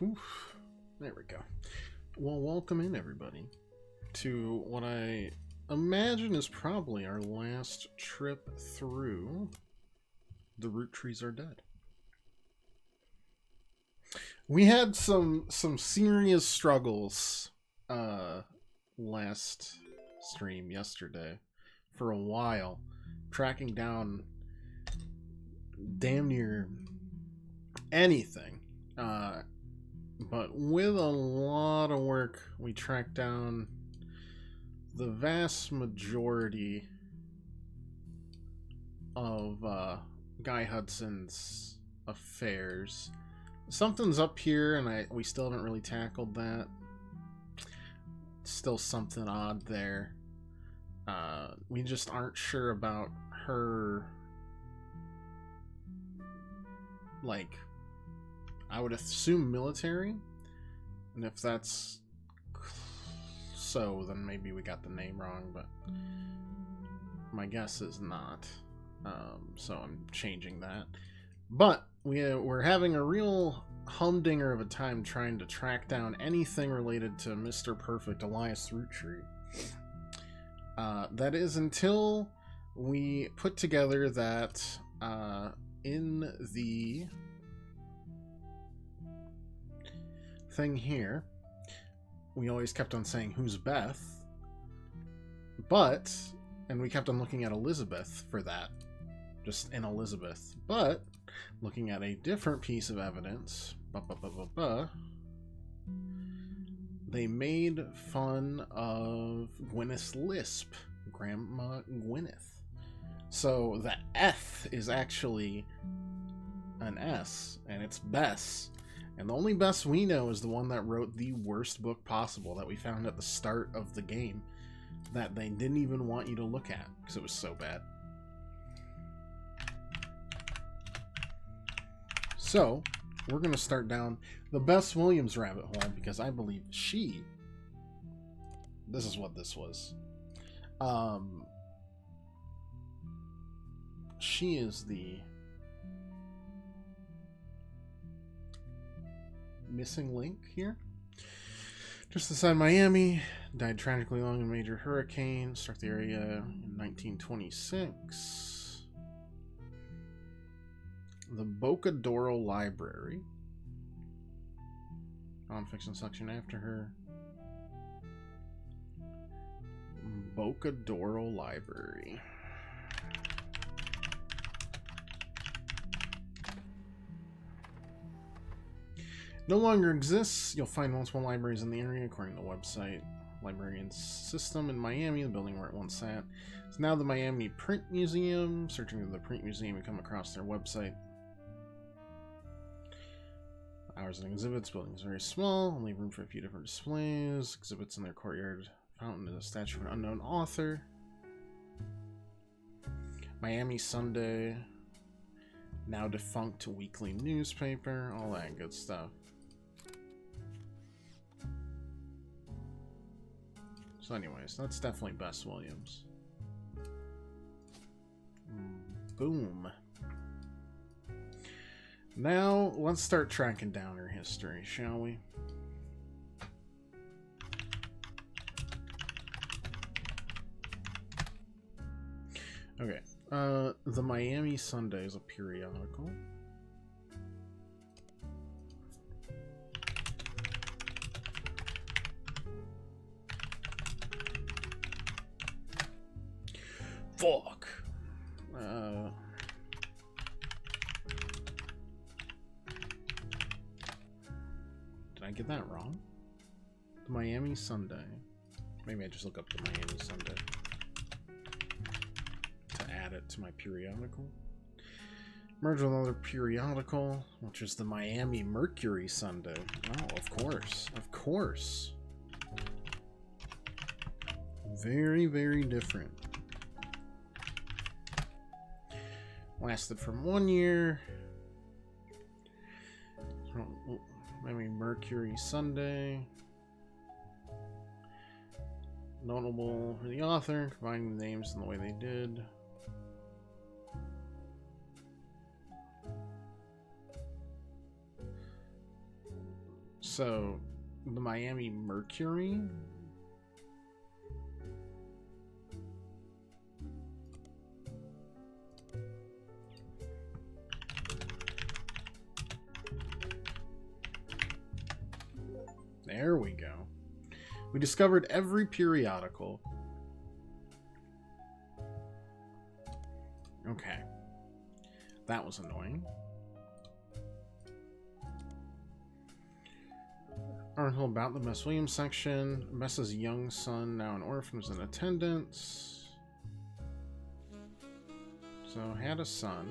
Oof. There we go. Well, welcome in, everybody, to what I imagine is probably our last trip through The Roottrees Are Dead. We had some serious struggles last stream yesterday for a while, tracking down damn near anything. But with a lot of work, we tracked down the vast majority of Guy Hudson's affairs. Something's up here, and we still haven't really tackled that. Still something odd there. We just aren't sure about her, like, I would assume military, and if that's so, then maybe we got the name wrong, but my guess is not. So I'm changing that. But we're having a real humdinger of a time trying to track down anything related to Mr. Perfect Elias Roottree. That is until we put together that in the thing here, we always kept on saying, who's Beth? But, and we kept on looking at Elizabeth for that, just in Elizabeth. But, looking at a different piece of evidence, they made fun of Gwyneth's lisp, Grandma Gwyneth. So the F is actually an S, and it's Bess. And the only Bess we know is the one that wrote the worst book possible that we found at the start of the game that they didn't even want you to look at because it was so bad. So, we're going to start down the Bess Williams rabbit hole because I believe this is what this was. She is the missing link here. Just inside Miami, died tragically along a major hurricane, struck the area in 1926. The Bocadoro Library, nonfiction section after her. Bocadoro Library. No longer exists. You'll find multiple libraries in the area, according to the website. Librarian system in Miami, the building where it once sat. It's now the Miami Print Museum. Searching for the Print Museum, you come across their website. Hours and exhibits. Building is very small. Only room for a few different displays. Exhibits in their courtyard. Fountain is a statue of an unknown author. Miami Sunday. Now defunct weekly newspaper. All that good stuff. So anyways, that's definitely Bess Williams. Boom. Now, let's start tracking down her history, shall we? Okay. The Miami Sunday is a periodical. Fuck. Did I get that wrong? The Miami Sunday. Maybe I just look up the Miami Sunday to add it to my periodical. Merge with another periodical, which is the Miami Mercury Sunday. Oh, of course. Of course. Very, very different. Lasted from 1 year. Maybe Mercury Sunday. Notable for the author, combining the names in the way they did. So, the Miami Mercury. There we go. We discovered every periodical. Okay. That was annoying. Article about the Bess Williams section. Bess's young son, now an orphan, was in attendance. So, had a son.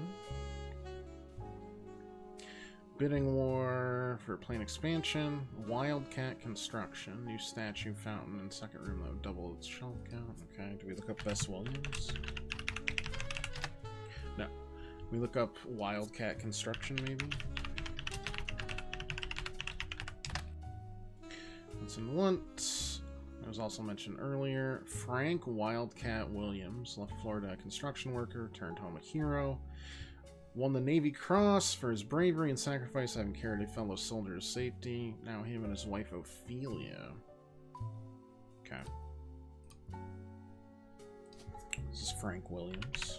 Bidding war for plane expansion. Wildcat construction. New statue, fountain, and second room that would double its shelf count. Okay, do we look up Bess Williams? No. We look up Wildcat construction, maybe? Once and once. It was also mentioned earlier. Frank Wildcat Williams, left Florida construction worker, turned home a hero. Won the Navy Cross for his bravery and sacrifice, having carried a fellow soldier's safety. Now him and his wife Ophelia. Okay. This is Frank Williams.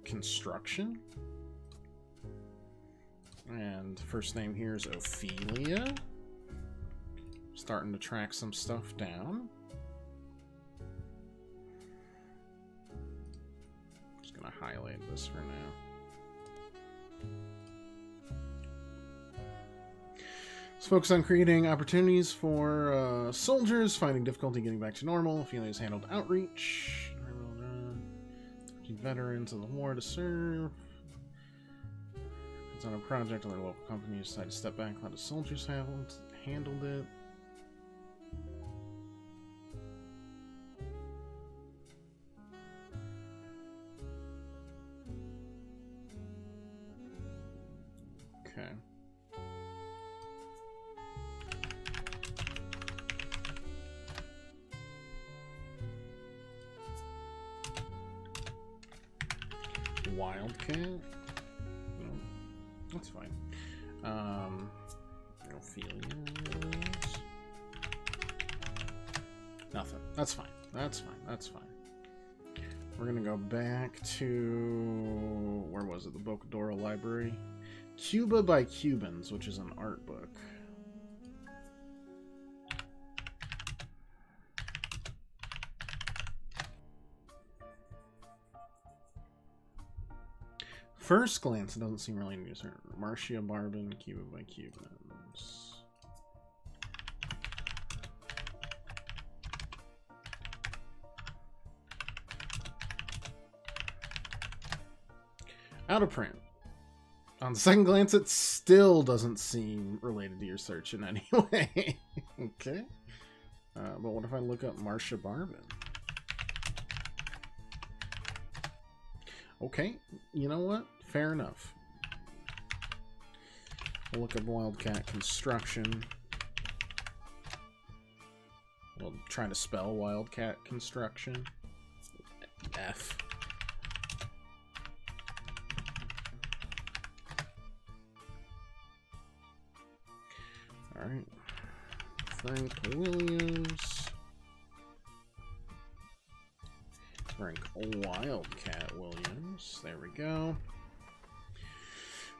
Construction. And first name here is Ophelia. Starting to track some stuff down. Just gonna highlight this for now. Let's focus on creating opportunities for soldiers finding difficulty getting back to normal. Ophelia's handled outreach. Veterans of the war to serve. It's on a project, other local companies decided to step back, let the soldiers handled it. Okay. Wildcat? No, that's fine. Ophelia's. Nothing. That's fine. That's fine. That's fine. We're gonna go back to... where was it? The Bocadora Library. Cuba by Cubans, which is an art book. First glance, it doesn't seem really new. Marcia Barbin, Cuba by Cubans. Out of print. On second glance, it still doesn't seem related to your search in any way. Okay. But what if I look up Marcia Barbin? Okay, you know what? Fair enough. We'll look up Wildcat construction. We'll try to spell Wildcat construction. F. Alright. Frank Williams. Frank Wildcat Williams. There we go.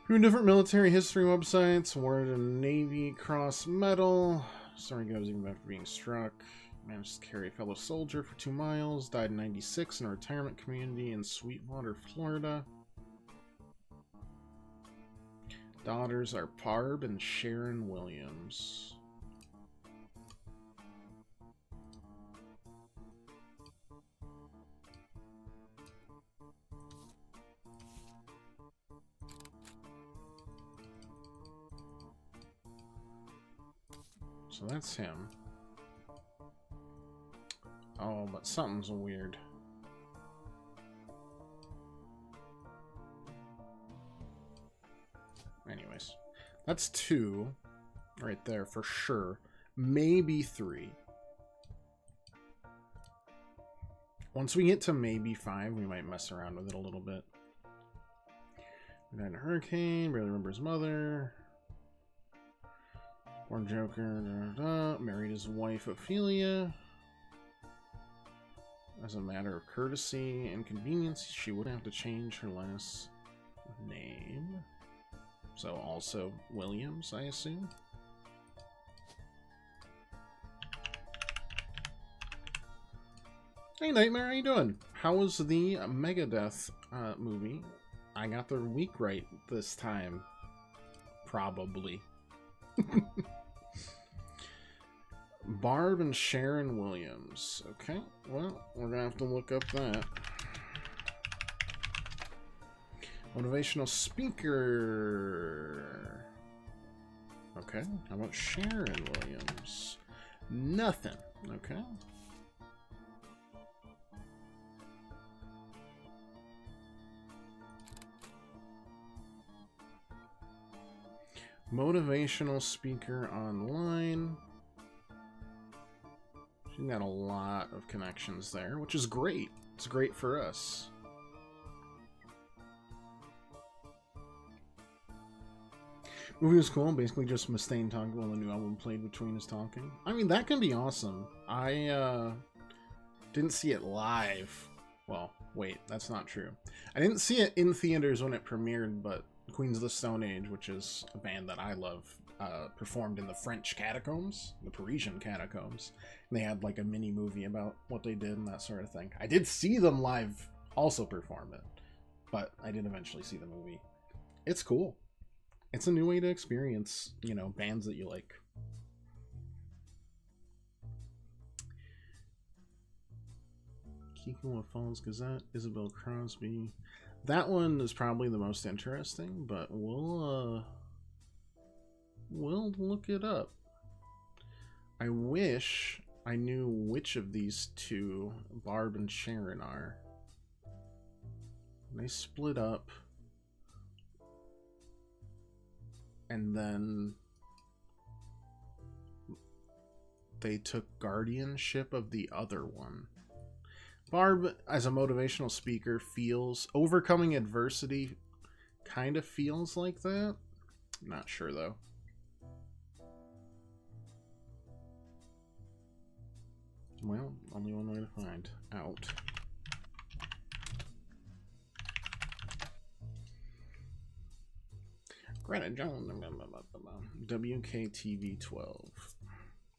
Through different military history websites, awarded a Navy Cross Medal. Story goes even after being struck. Managed to carry a fellow soldier for 2 miles. Died in '96 in a retirement community in Sweetwater, Florida. Daughters are Barb and Sharon Williams. So that's him. Oh, but something's weird. Anyways, that's 2 right there for sure. Maybe 3. Once we get to maybe 5, we might mess around with it a little bit. We died in a hurricane, barely remember his mother. Born Joker, married his wife Ophelia. As a matter of courtesy and convenience, she would have to change her last name. So also Williams, I assume. Hey Nightmare, how you doing? How was the Megadeth movie? I got the week right this time. Probably. Barb and Sharon Williams. Okay, well, we're gonna have to look up that. Motivational speaker. Okay, how about Sharon Williams? Nothing. Okay. Motivational speaker online. She's got a lot of connections there, which is great. It's great for us. Movie was cool. Basically just Mustaine talking while the new album played between his talking. I mean, that can be awesome. I didn't see it live. Well, wait, that's not true. I didn't see it in theaters when it premiered, but Queens of the Stone Age, which is a band that I love, performed in the French catacombs, the Parisian catacombs. And they had like a mini movie about what they did and that sort of thing. I did see them live also perform it, but I did eventually see the movie. It's cool. It's a new way to experience, you know, bands that you like. Kiko Falls Gazette, Isabel Crosby. That one is probably the most interesting, but we'll look it up. I wish I knew which of these two Barb and Sharon are. They split up. And then they took guardianship of the other one. Barb, as a motivational speaker, feels overcoming adversity kind of feels like that. Not sure though. Well, only one way to find out. Greta Jones, WKTV 12.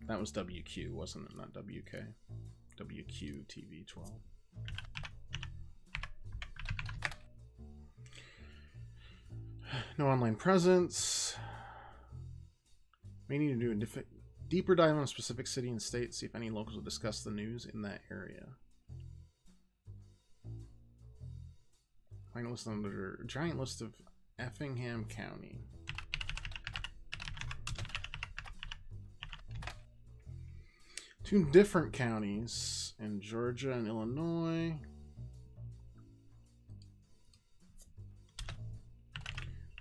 That was WQ, wasn't it? Not WK. WQ TV 12. No online presence. May need to do a deeper dive on a specific city and state, see if any locals will discuss the news in that area. Find a list under giant list of Effingham County. Two different counties in Georgia and Illinois.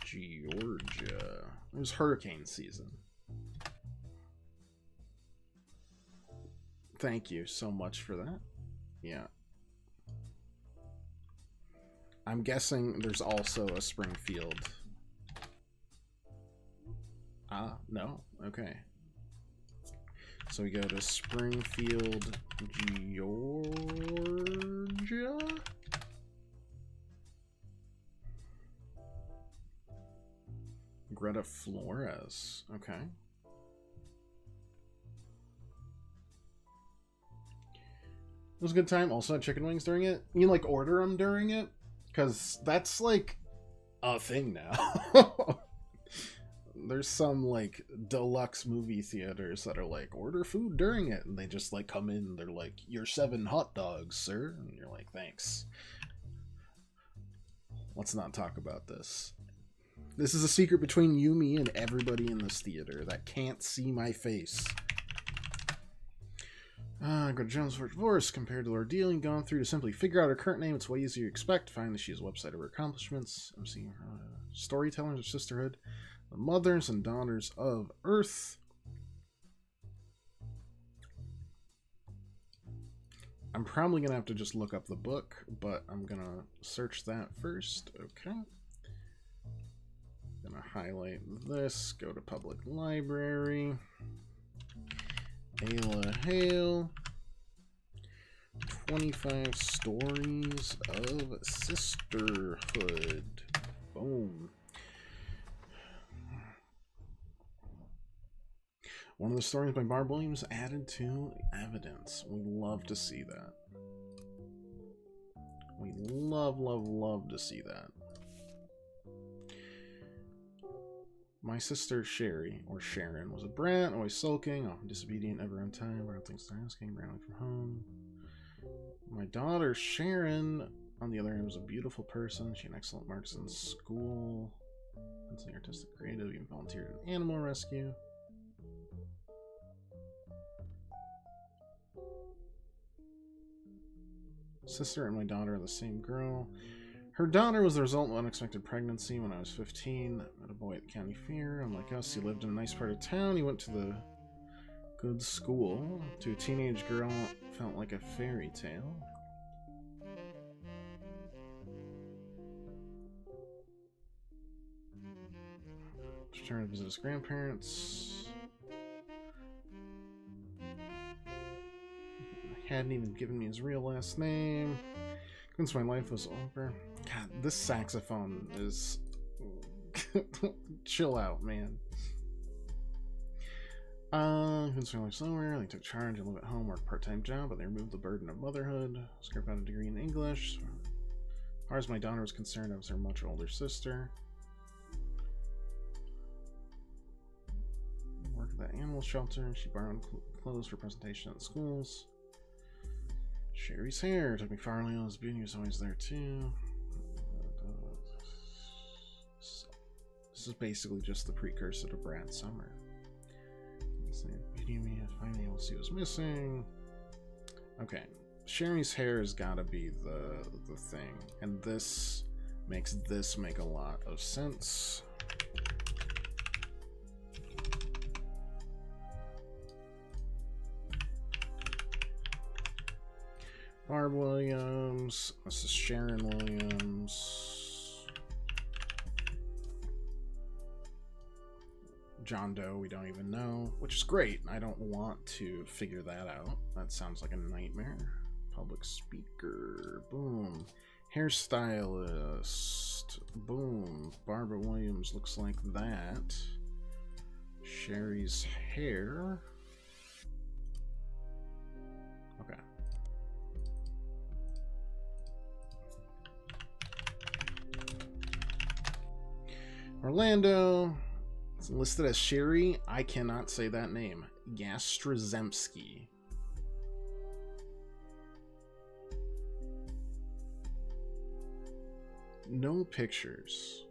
Georgia. It was hurricane season. Thank you so much for that. Yeah. I'm guessing there's also a Springfield. Ah, no. Okay. So we go to Springfield, Georgia. Greta Flores. Okay. It was a good time. Also had chicken wings during it. You like order them during it? Because that's like a thing now. There's some like deluxe movie theaters that are like, order food during it. And they just like come in and they're like, "Your 7 hot dogs, sir." And you're like, "Thanks. Let's not talk about this. This is a secret between you, me, and everybody in this theater that can't see my face." Go to Jones for divorce. Compared to the ordeal you've gone through to simply figure out her current name, it's way easier to expect. Finally, she has a website of her accomplishments. I'm seeing storytellers of sisterhood, the mothers and daughters of Earth. I'm probably gonna have to just look up the book, but I'm gonna search that first. Okay. Gonna highlight this, go to public library. Ayla Hale. 25 Stories of Sisterhood. Boom. One of the stories by Barb Williams added to evidence. We love to see that. We love, love, love to see that. My sister Sherry, or Sharon, was a brat, always sulking, often disobedient, never on time, brought things to asking, ran away from home. My daughter Sharon, on the other hand, was a beautiful person. She had excellent marks in school. Intensely artistic, creative, even volunteered in animal rescue. Sister and my daughter are the same girl. Her daughter was the result of an unexpected pregnancy when I was 15. I met a boy at the county fair. Unlike us, he lived in a nice part of town. He went to the good school. To a teenage girl, it felt like a fairy tale. Returned to visit his grandparents. Hadn't even given me his real last name. Once my life was over. God, this saxophone is... Chill out, man. Once my life's over, they took charge and lived at home, worked a part-time job, but they removed the burden of motherhood. Scraped out a degree in English. As far as my daughter was concerned, I was her much older sister. Worked at the animal shelter. She borrowed clothes for presentation at schools. Sherry's hair took me far away. His beauty was always there too. This is basically just the precursor to Brad Summer. Beauty me, finally we'll see what's missing. Okay, Sherry's hair has got to be the thing, and this makes this make a lot of sense. Barb Williams. This is Sharon Williams. John Doe, we don't even know, which is great. I don't want to figure that out. That sounds like a nightmare. Public speaker. Boom. Hairstylist. Boom. Barbara Williams looks like that. Sherry's hair. Okay. Orlando. It's listed as Sherry. I cannot say that name. Jastrzemski. No pictures.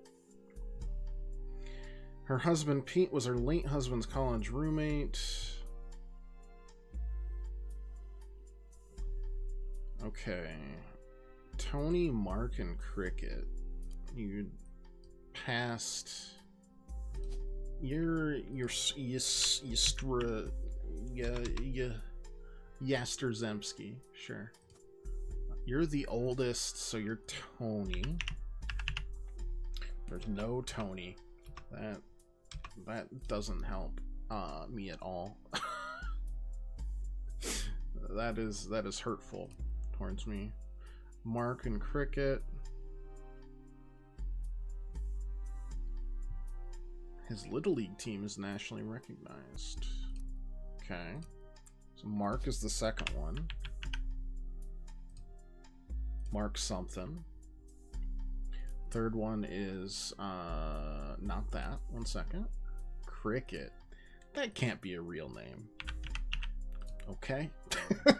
Her husband Pete was her late husband's college roommate. Okay. Tony, Mark, and Cricket. You passed. You're Jastrzemski, sure. You're the oldest, so you're Tony. There's no Tony. That doesn't help me at all. that is hurtful towards me. Mark and Cricket. His Little League team is nationally recognized. Okay. So Mark is the second one. Mark something. Third one is not that. 1 second. Cricket. That can't be a real name. Okay. I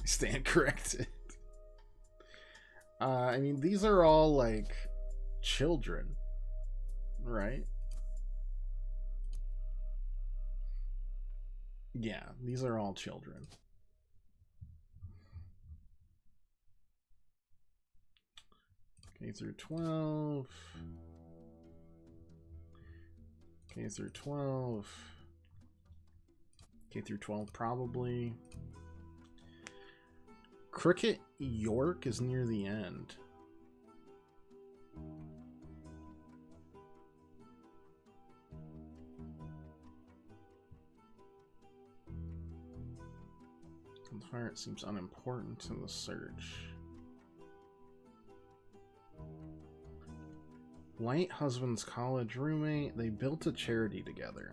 stand corrected. I mean, these are all like children, right? Yeah, these are all children. K through 12. K through 12. K through 12 probably. Crooked York is near the end. Fire, it seems unimportant in the search. White husband's college roommate. They built a charity together.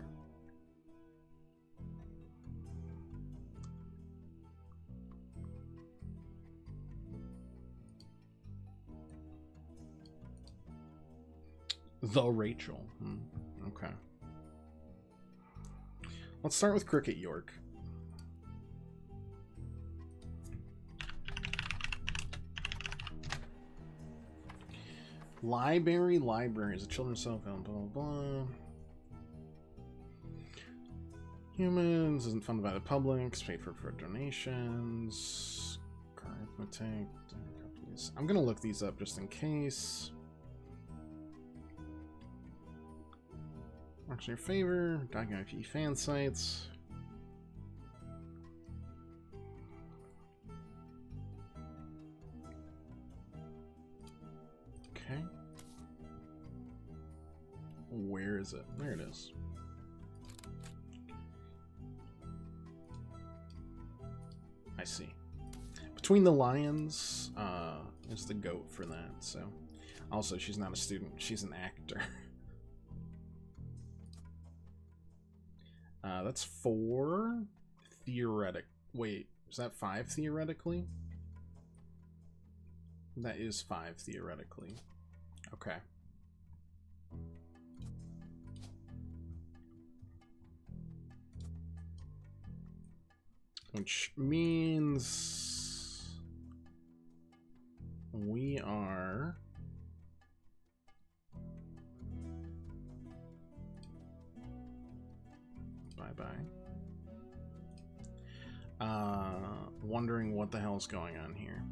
The Rachel. Okay. Let's start with Crooked York. Library is a children's cell phone, blah, blah, blah. Humans isn't funded by the public, it's paid for donations. Arithmetic. I'm gonna look these up just in case. Marks in your favor, .IP fan sites. Okay. Where is it? There it is. I see. Between the Lions is the GOAT for that, so. Also, she's not a student, she's an actor. That's 4 theoretic. Wait, is that 5 theoretically? That is 5 theoretically. Okay. Which means we are wondering what the hell's going on here.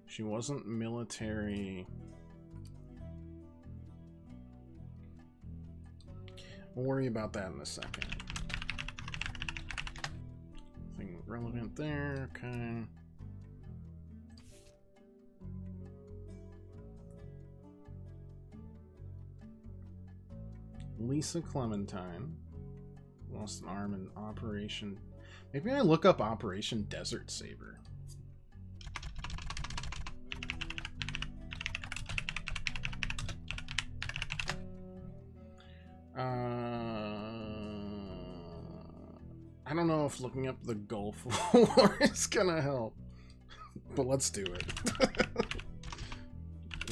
She wasn't military. We'll worry about that in a second. Nothing relevant there, okay. Lisa Clementine lost an arm in Operation. Maybe I look up Operation Desert Saber. I don't know if looking up the Gulf War is gonna help, but let's do it.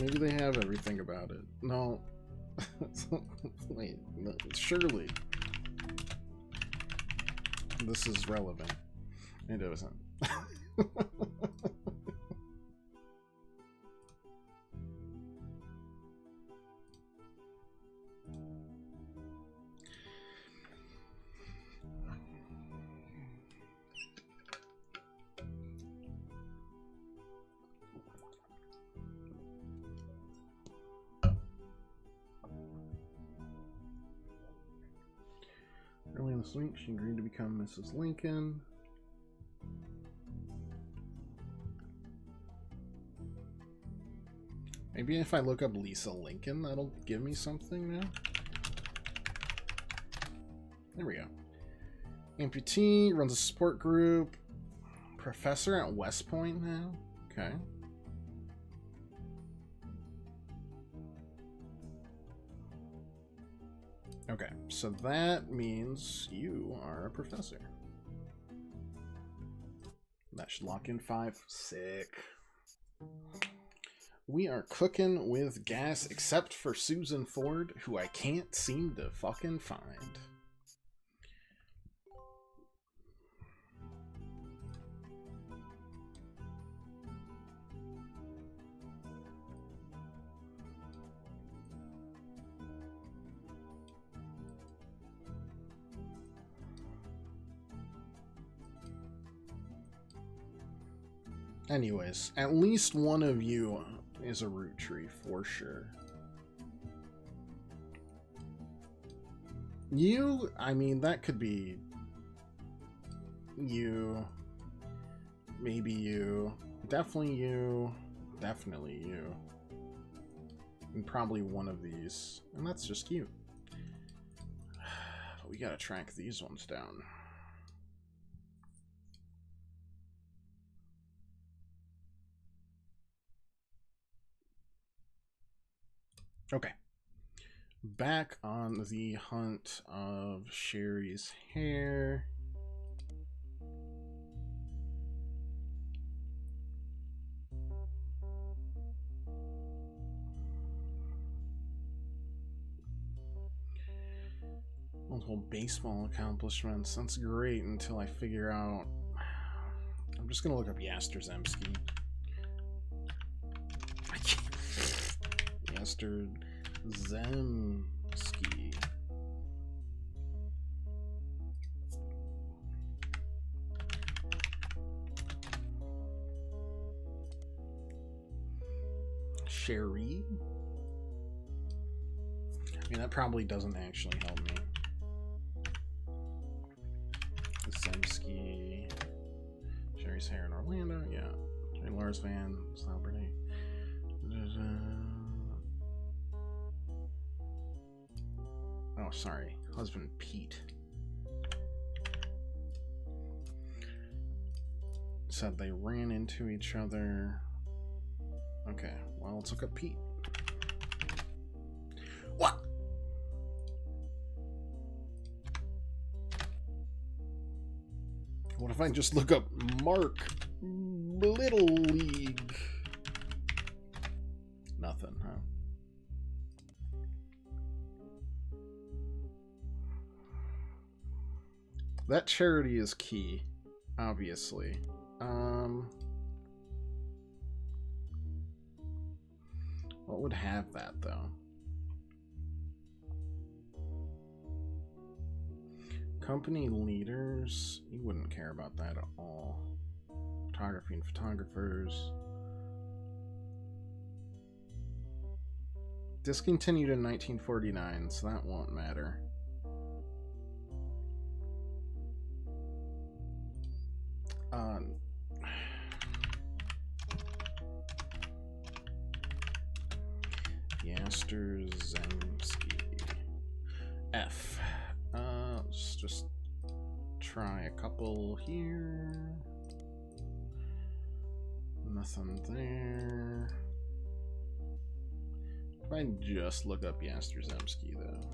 Maybe they have everything about it. No. Wait, no, surely this is relevant. It isn't. Early in this week, she agreed to become Mrs. Lincoln. Maybe if I look up Lisa Lincoln, that'll give me something now. There we go. Amputee, runs a support group. Professor at West Point now. Okay. Okay, so that means you are a professor. That should lock in 5. Sick. We are cooking with gas, except for Susan Ford, who I can't seem to fucking find. Anyways, at least one of you is a root tree for sure. You, I mean, that could be you. maybe you. Definitely you. Definitely you. And probably one of these. And that's just you. But we gotta track these ones down. Okay. Back on the hunt of Sherry's hair. Multiple baseball accomplishments. That's great until I figure out. I'm just gonna look up Yasterzemski. Yasterzemski. Sherry? I mean, that probably doesn't actually help me. Zemski. Sherry's hair in Orlando, yeah. Lars Van, celebrity. Oh, sorry. Husband Pete. Said they ran into each other. Okay, well, let's look up Pete. What? What if I just look up Mark Little League? Nothing, huh? That charity is key, obviously. What would have that, though? Company leaders, you wouldn't care about that at all. Photography and photographers. Discontinued in 1949, so that won't matter. Yasterzemski. F. Let's just try a couple here. Nothing there. If I just look up Yasterzemski, though.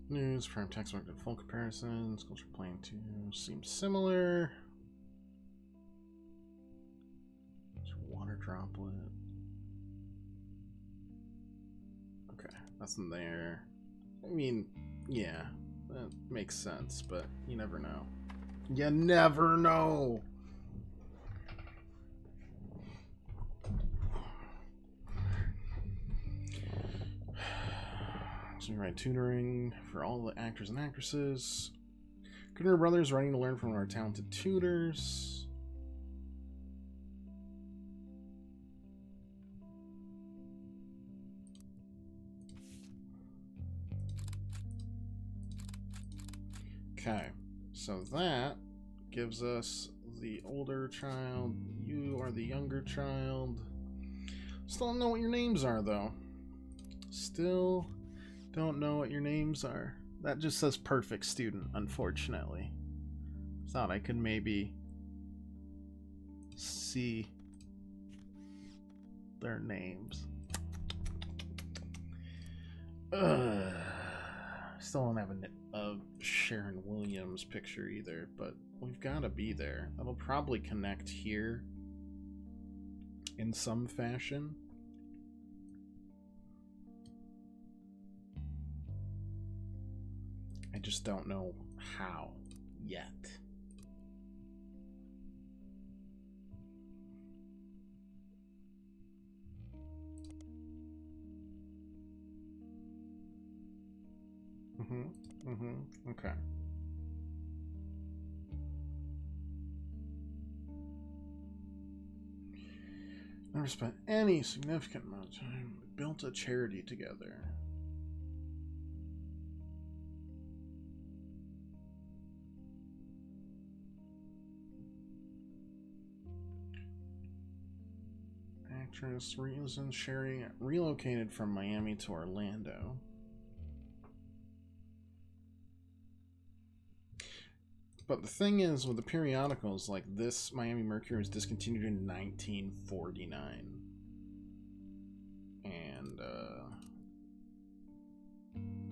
News, prime text market full comparisons, culture plane 2 seems similar. Water droplet. Okay, nothing there. I mean, yeah, that makes sense, but you never know. You never know! So you write tutoring for all the actors and actresses. Gooder Brothers writing to learn from our talented tutors. Okay, so that gives us the older child. You are the younger child. Still don't know what your names are, though. Still don't know what your names are. That just says perfect student, unfortunately. Thought I could maybe see their names. Still don't have a Sharon Williams picture either, but we've got to be there. That'll probably connect here in some fashion. I just don't know how yet. Okay. Never spent any significant amount of time. We built a charity together. Actress Reason Sherry relocated from Miami to Orlando. But the thing is, with the periodicals, like this, Miami Mercury was discontinued in 1949. And,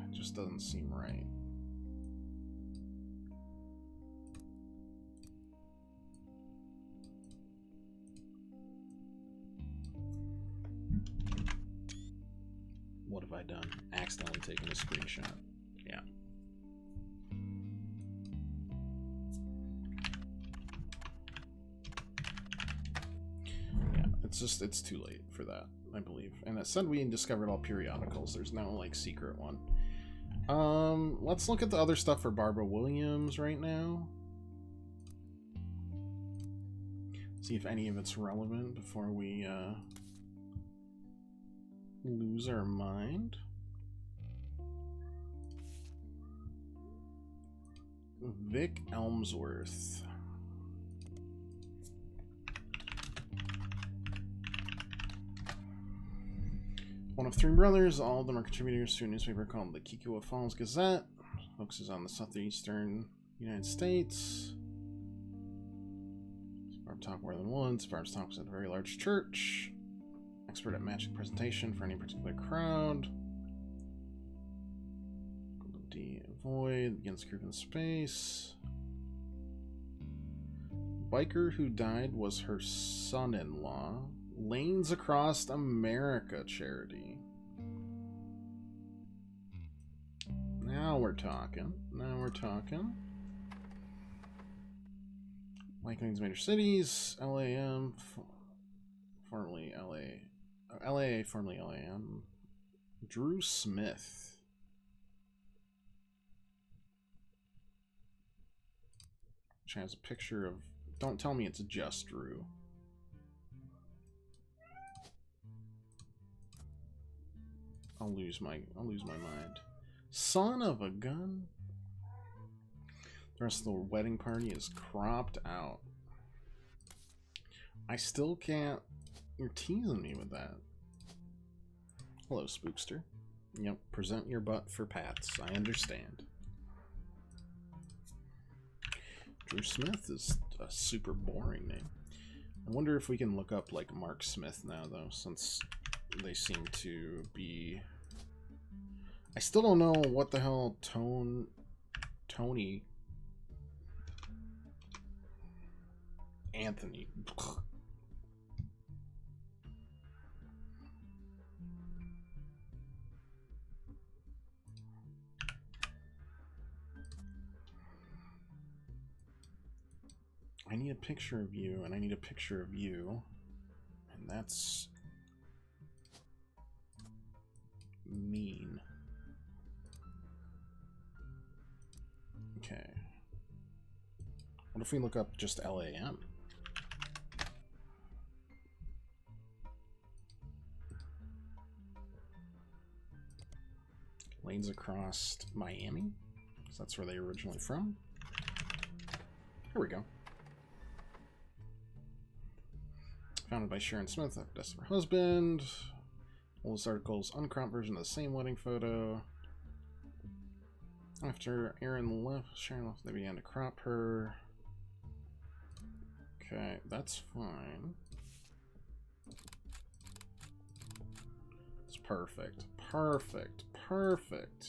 it just doesn't seem right. What have I done? Accidentally taken a screenshot. Yeah. It's too late for that, I believe. And it said we discovered all periodicals. There's no, like, secret one. Let's look at the other stuff for Barbara Williams right now. See if any of it's relevant before we, lose our mind. Vic Elmsworth. One of three brothers, all of them are contributors to a newspaper called the Kikua Falls Gazette. Focuses on the southeastern United States. Barb talk more than once. Barb's talks at a very large church. Expert at matching presentation for any particular crowd. D Void begins group in space. Biker who died was her son-in-law. Lanes Across America charity. Now we're talking. Likings major cities. LAM, formerly LA. LA, formerly LAM. Drew Smith. Which has a picture of... Don't tell me it's just Drew. I'll lose my mind. Son of a gun. The rest of the wedding party is cropped out. I still can't... You're teasing me with that. Hello, Spookster. Yep, present your butt for pats. I understand. Drew Smith is a super boring name. I wonder if we can look up, like, Mark Smith now, though, since they seem to be... I still don't know what the hell Tony... Anthony... I need a picture of you, and I need a picture of you, and that's mean. Okay. What if we look up just LAM? Lanes Across Miami? because that's where they're originally from. Here we go. Founded by Sharon Smith, death of her husband. Oldest article's uncropped version of the same wedding photo. After Sharon left, they began to crop her. Okay, that's fine. It's perfect. Perfect. Perfect.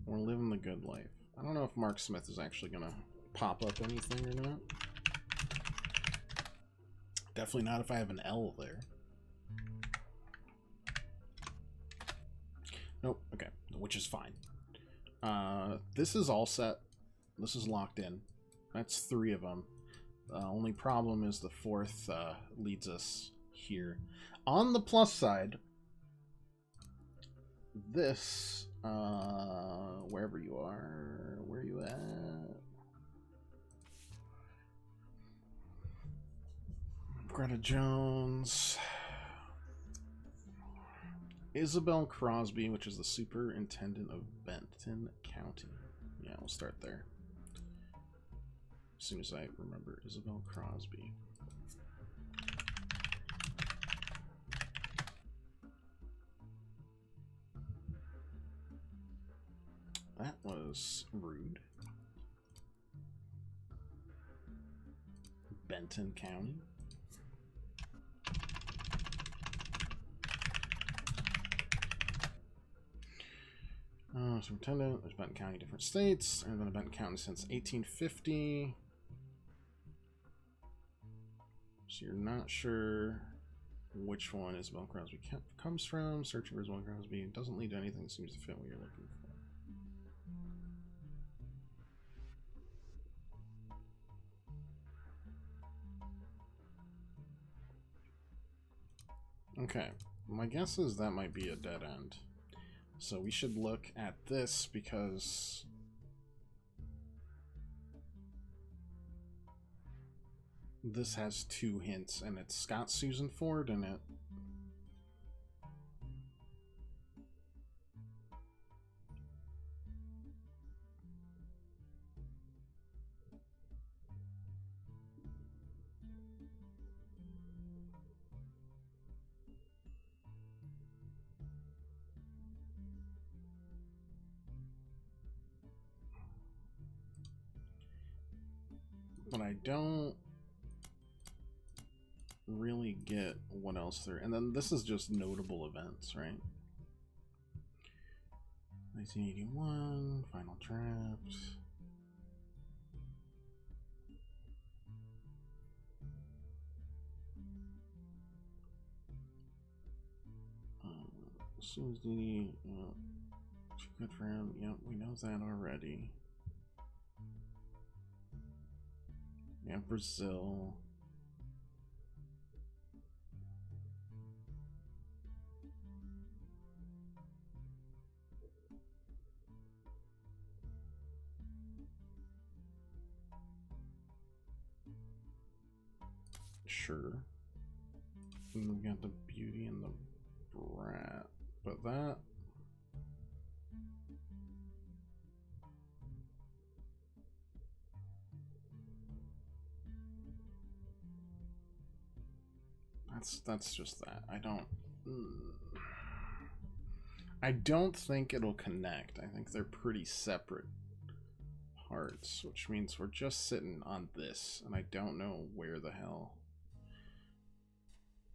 We're living the good life. I don't know if Mark Smith is actually going to pop up anything or not. Definitely not if I have an L there. Nope. Okay. Which is fine. This is all set. This is locked in. That's 3 of them. Only problem is the 4th leads us here. On the plus side, this, wherever you are, where are you at? Greta Jones. Isabel Crosby, which is the superintendent of Benton County. Yeah, we'll start there. As soon as I remember Isabel Crosby. That was rude. Benton County. Superintendent, there's Benton County, different states. I've been a Benton County since 1850. So you're not sure which one Isabel Crosby comes from. Searching for Isabel Crosby. It doesn't lead to anything that seems to fit what you're looking for. Okay, my guess is that might be a dead end. So we should look at this because this has 2 hints and it's got Susan Ford in it. But I don't really get what else there. And then this is just notable events, right? 1981, final draft. Susie, good for him. Yep, we know that already. Yeah, Brazil. Sure. And we got the Beauty and the Brat. But that... That's just that. I don't think it'll connect. I think they're pretty separate parts, which means we're just sitting on this, and I don't know where the hell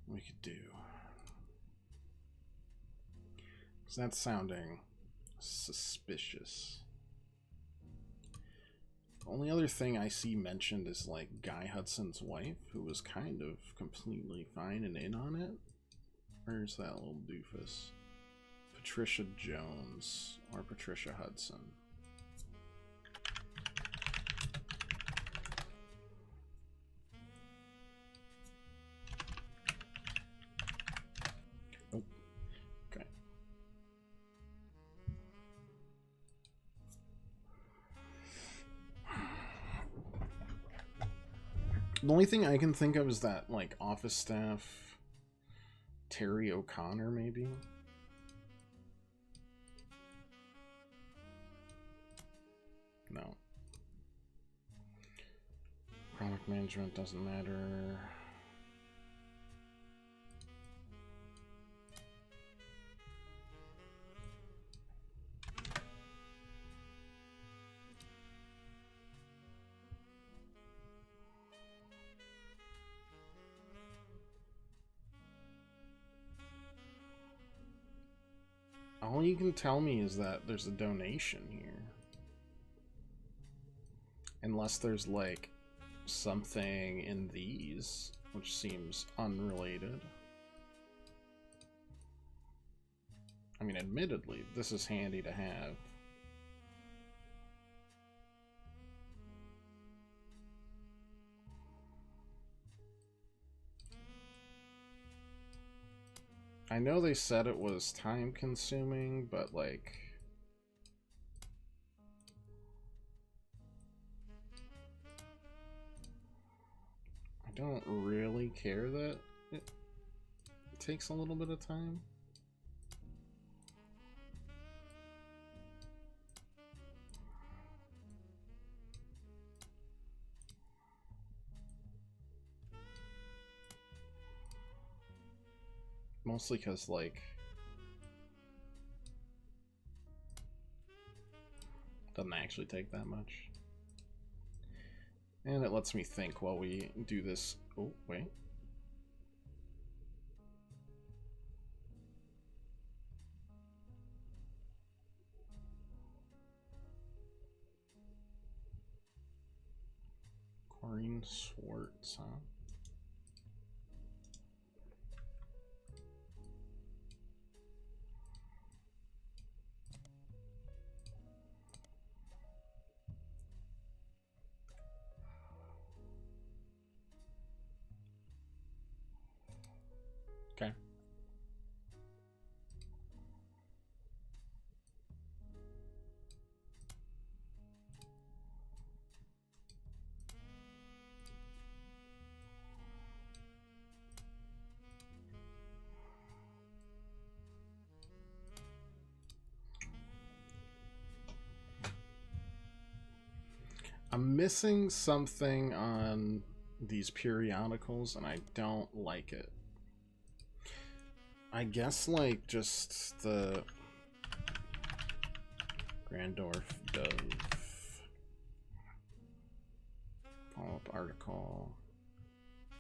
we could do. Because that's sounding suspicious. The only other thing I see mentioned is like Guy Hudson's wife, who was kind of completely fine and in on it. Where's that little doofus? Patricia Jones or Patricia Hudson. Oh, okay. The only thing I can think of is that, like, office staff Terry O'Connor, maybe? No. Product management doesn't matter. All you can tell me is that there's a donation here. Unless there's, like, something in these, which seems unrelated. I mean, admittedly, this is handy to have. I know they said it was time-consuming, but, like... I don't really care that it takes a little bit of time. Mostly because, like, doesn't actually take that much. And it lets me think while we do this. Oh, wait. Corrine Swartz, huh? Okay. I'm missing something on these periodicals, and I don't like it. I guess, like, just the Grandorf Dove follow-up article.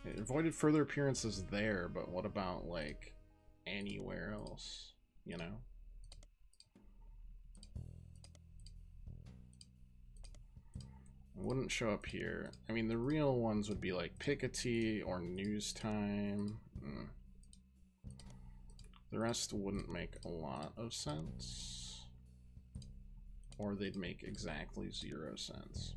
It avoided further appearances there, but what about, like, anywhere else, you know? It wouldn't show up here. I mean, the real ones would be like Piketty or News Time. The rest wouldn't make a lot of sense. Or they'd make exactly 0 sense.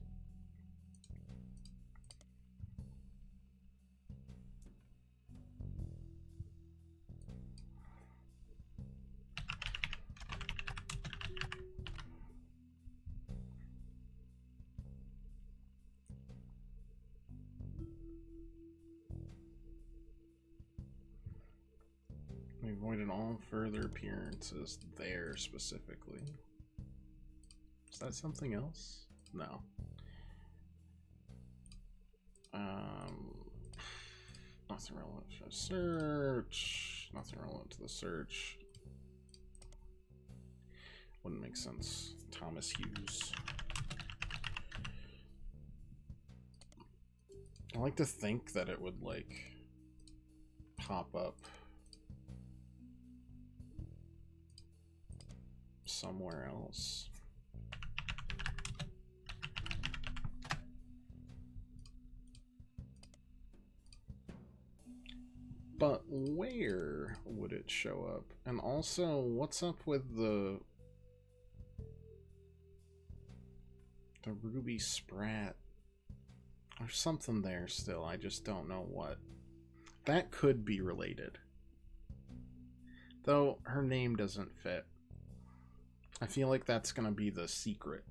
We avoided all further appearances there specifically. Is that something else? No. Nothing relevant to the search. Nothing relevant to the search. Wouldn't make sense. Thomas Hughes. I like to think that it would, like, pop up somewhere else. But where would it show up? And also, what's up with the Ruby Sprat? There's something there still, I just don't know what. That could be related. Though her name doesn't fit. I feel like that's gonna be the secret.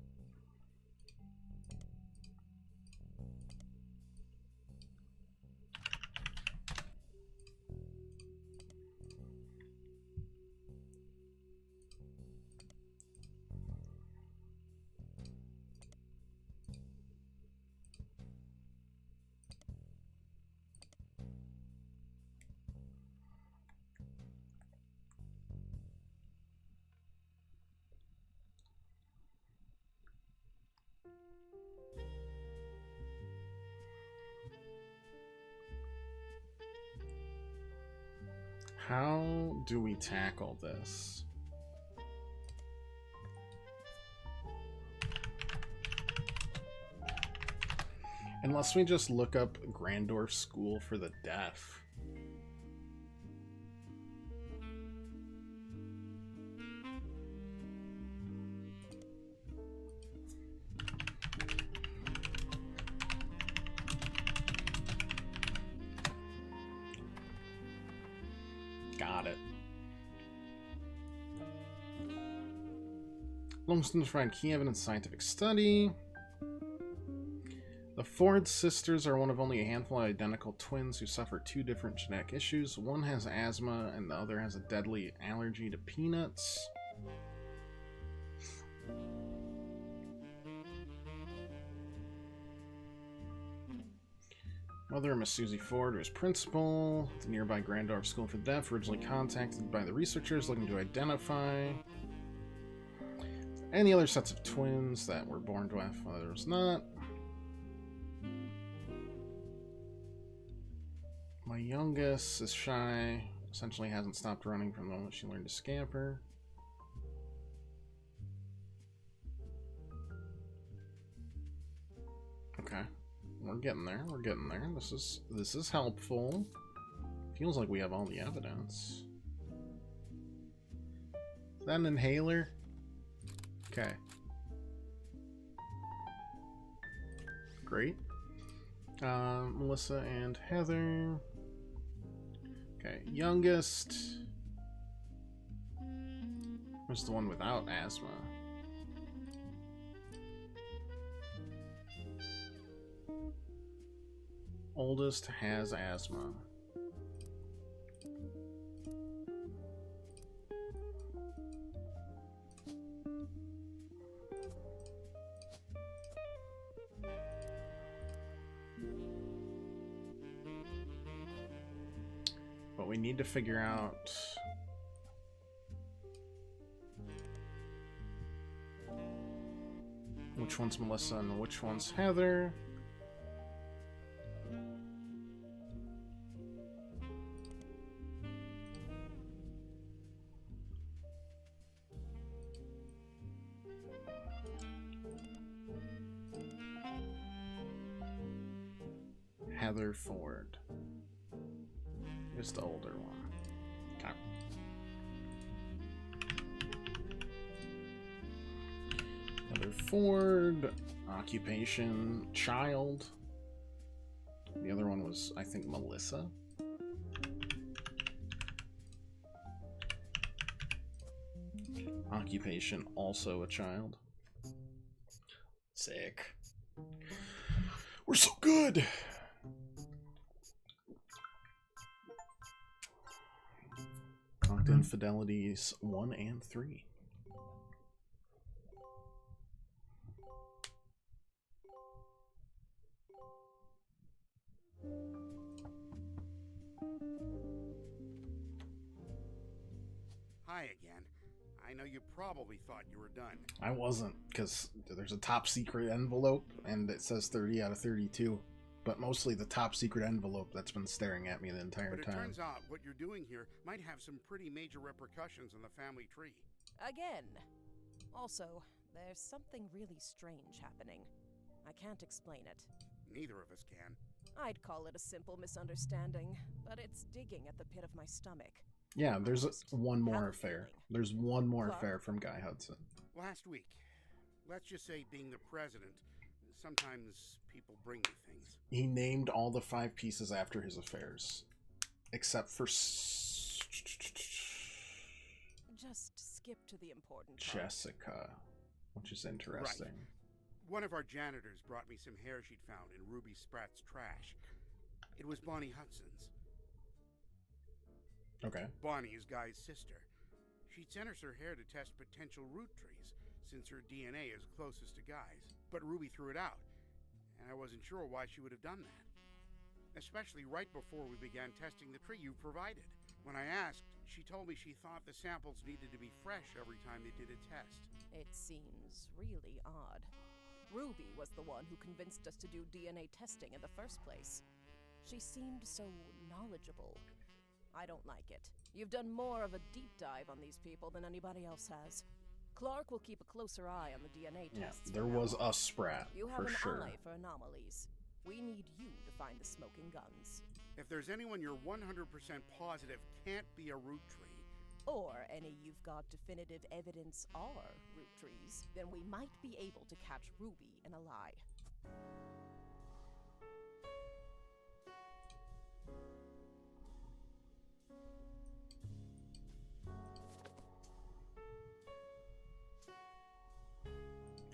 How do we tackle this? Unless we just look up Grandorf School for the Deaf. Got it. Longstone to find key evidence scientific study. The Ford sisters are one of only a handful of identical twins who suffer two different genetic issues. One has asthma and the other has a deadly allergy to peanuts. Mother, Miss Susie Ford, was principal at the nearby Grandorf School for the Deaf, originally contacted by the researchers looking to identify any other sets of twins that were born deaf, others not. My youngest is shy, essentially hasn't stopped running from the moment she learned to scamper. Okay. We're getting there. We're getting there. This is helpful. Feels like we have all the evidence. Is that an inhaler? Okay. Great. Melissa and Heather. Okay, youngest was the one without asthma. Oldest has asthma. But we need to figure out which one's Melissa and which one's Heather. Heather Ford is the older one. Okay. Heather Ford, occupation, child. The other one was, I think, Melissa. Occupation, also a child. Sick. We're so good! Infidelities 1 and 3. Hi again. I know you probably thought you were done. I wasn't, because there's a top secret envelope and it says 30 out of 32. But mostly the top secret envelope that's been staring at me the entire time. But it turns out what you're doing here might have some pretty major repercussions on the family tree. Again. Also, there's something really strange happening. I can't explain it. Neither of us can. I'd call it a simple misunderstanding, but it's digging at the pit of my stomach. Yeah, there's one more affair. There's one more affair from Guy Hudson. Last week, let's just say being the president, sometimes people bring me things. He named all the 5 pieces after his affairs. Except for... Just skip to the important part. Jessica. Which is interesting. Right. One of our janitors brought me some hair she'd found in Ruby Spratt's trash. It was Bonnie Hudson's. Okay. Bonnie is Guy's sister. She'd sent us her hair to test potential Roottrees, since her DNA is closest to Guy's. But Ruby threw it out, and I wasn't sure why she would have done that. Especially right before we began testing the tree you provided. When I asked, she told me she thought the samples needed to be fresh every time they did a test. It seems really odd. Ruby was the one who convinced us to do DNA testing in the first place. She seemed so knowledgeable. I don't like it. You've done more of a deep dive on these people than anybody else has. Clark will keep a closer eye on the DNA tests. Yeah, there was a sprat, You have for an sure. eye for anomalies. We need you to find the smoking guns. If there's anyone you're 100% positive can't be a Roottrie, Or any you've got definitive evidence are Roottrees, then we might be able to catch Ruby in a lie.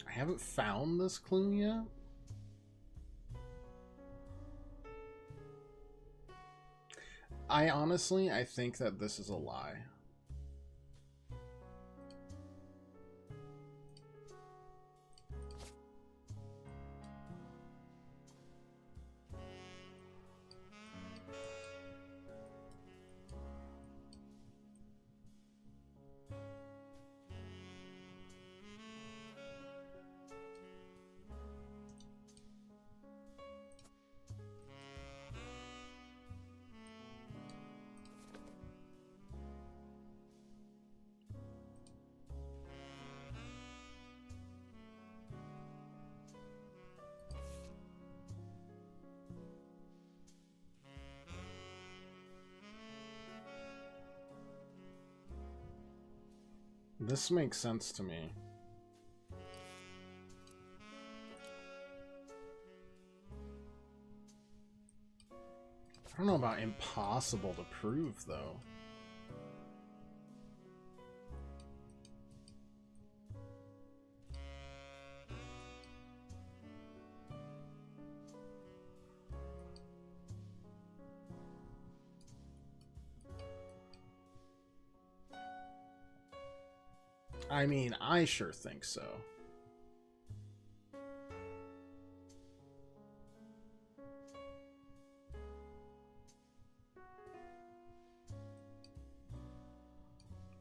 I haven't found this clue yet. I think that this is a lie. This makes sense to me. I don't know about impossible to prove, though. I mean, I sure think so.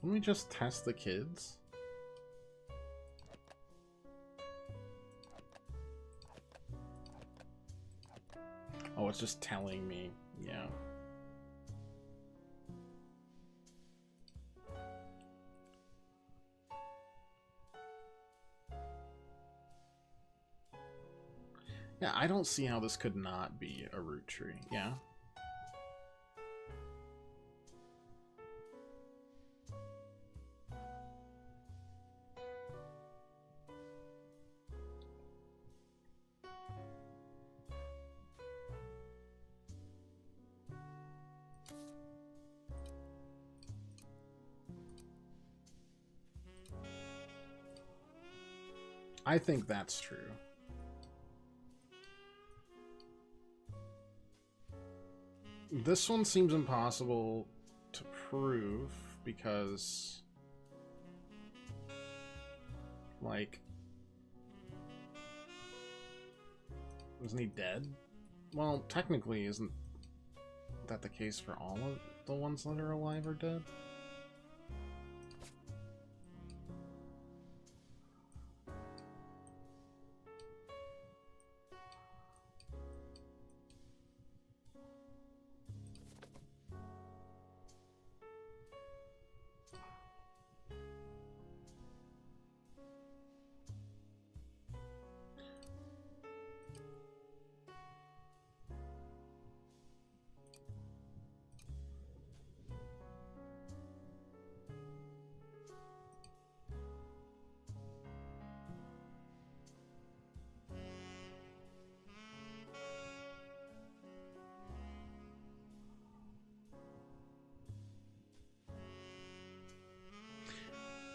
Let me just test the kids. Oh, it's just telling me, yeah. Yeah, I don't see how this could not be a root tree. Yeah. I think that's true. This one seems impossible to prove because, like, isn't he dead? Well, technically, isn't that the case for all of the ones that are alive or dead?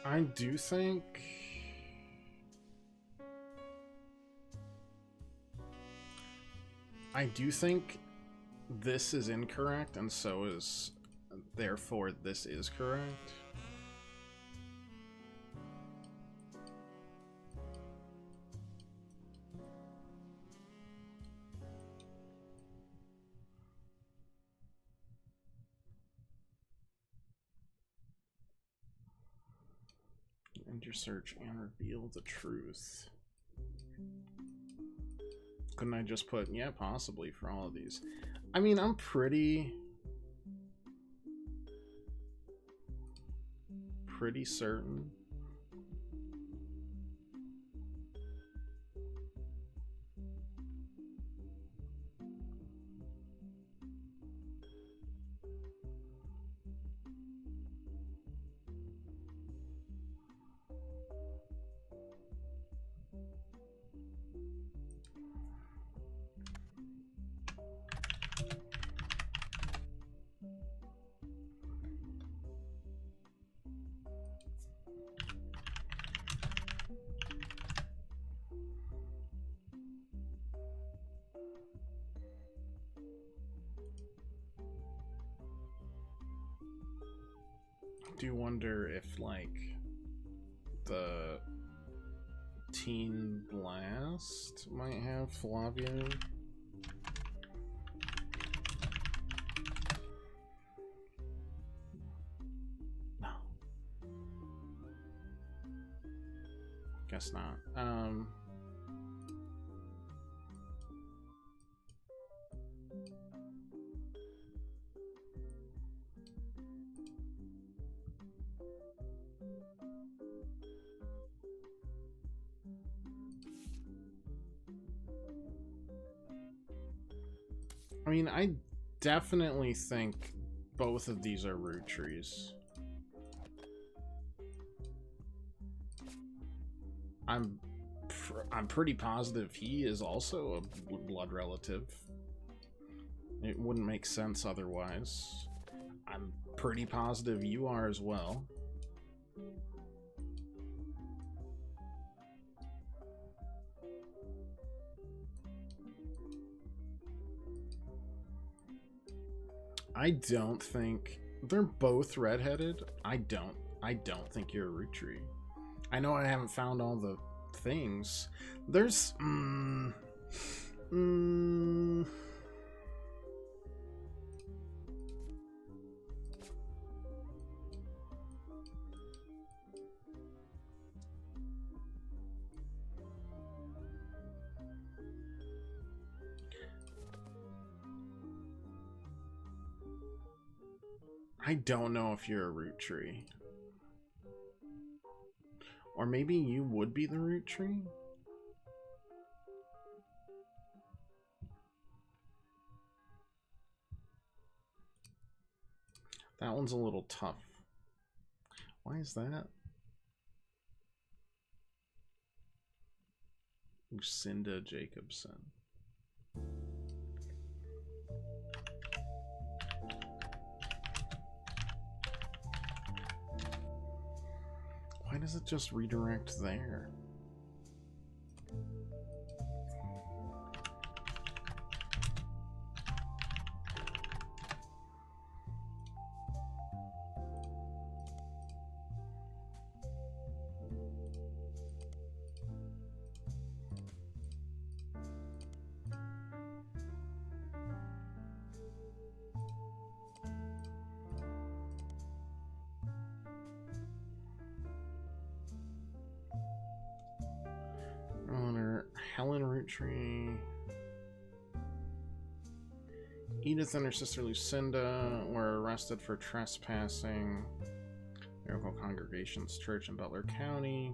I do think this is incorrect, and so is, therefore this is correct. End your search and reveal the truth. Couldn't I just put, yeah, possibly for all of these? I mean, I'm pretty pretty certain. Do you wonder if, like, the Teen Blast might have Flavia? No. Guess not. I mean, I definitely think both of these are Roottrees. I'm pretty positive he is also a blood relative. It wouldn't make sense otherwise. I'm pretty positive you are as well. I don't think they're both redheaded. I don't think you're a Roottree. I know I haven't found all the things. There's I don't know if you're a Roottree. Or maybe you would be the Roottree? That one's a little tough. Why is that? Lucinda Jacobson. Why does it just redirect there? Helen Roottrie. Edith and her sister Lucinda were arrested for trespassing. Miracle Congregation's Church in Butler County.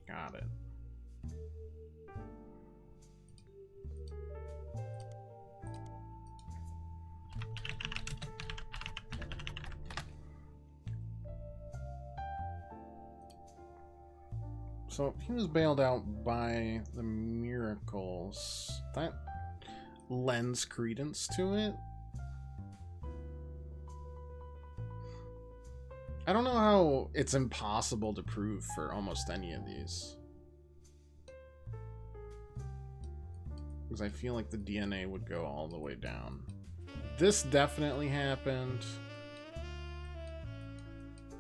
Got it. So he was bailed out by the miracles. That lends credence to it. I don't know how it's impossible to prove for almost any of these. Because I feel like the DNA would go all the way down. This definitely happened.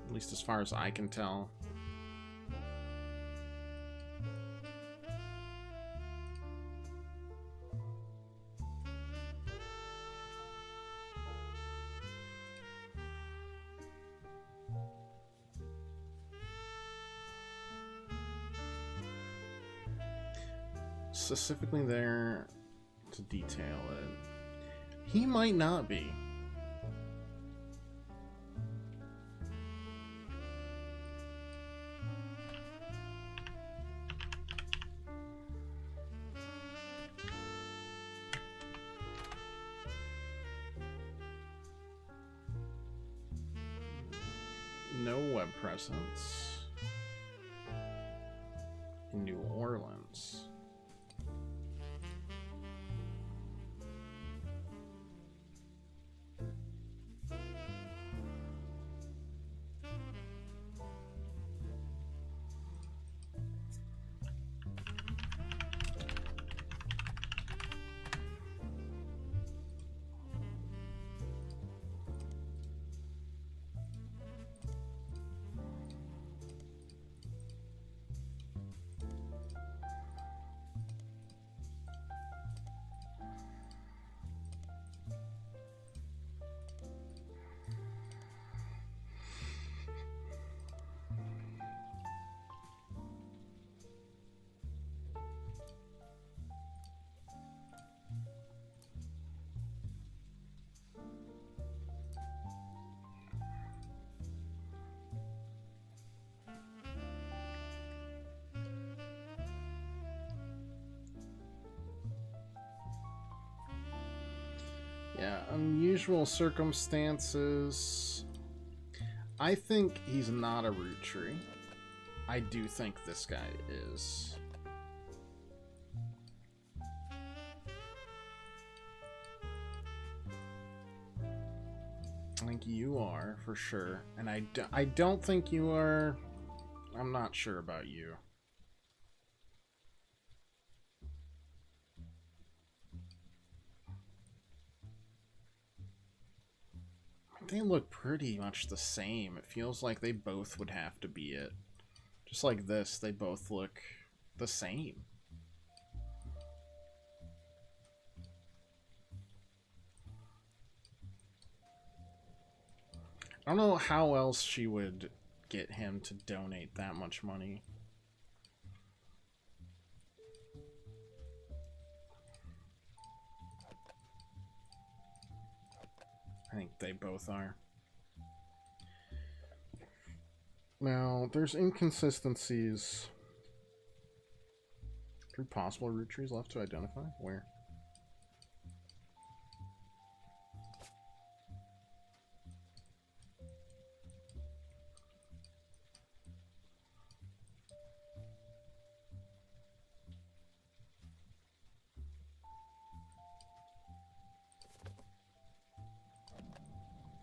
At least as far as I can tell. specifically there to detail it. He might not be. No web presence. New Orleans. Yeah, unusual circumstances. I think he's not a Roottrie. I do think this guy is. I think you are, for sure. And I don't think you are... I'm not sure about you. They look pretty much the same. It feels like they both would have to be it. Just like this, they both look the same. I don't know how else she would get him to donate that much money. I think they both are. Now, there's inconsistencies. 3 possible Roottrees left to identify? Where?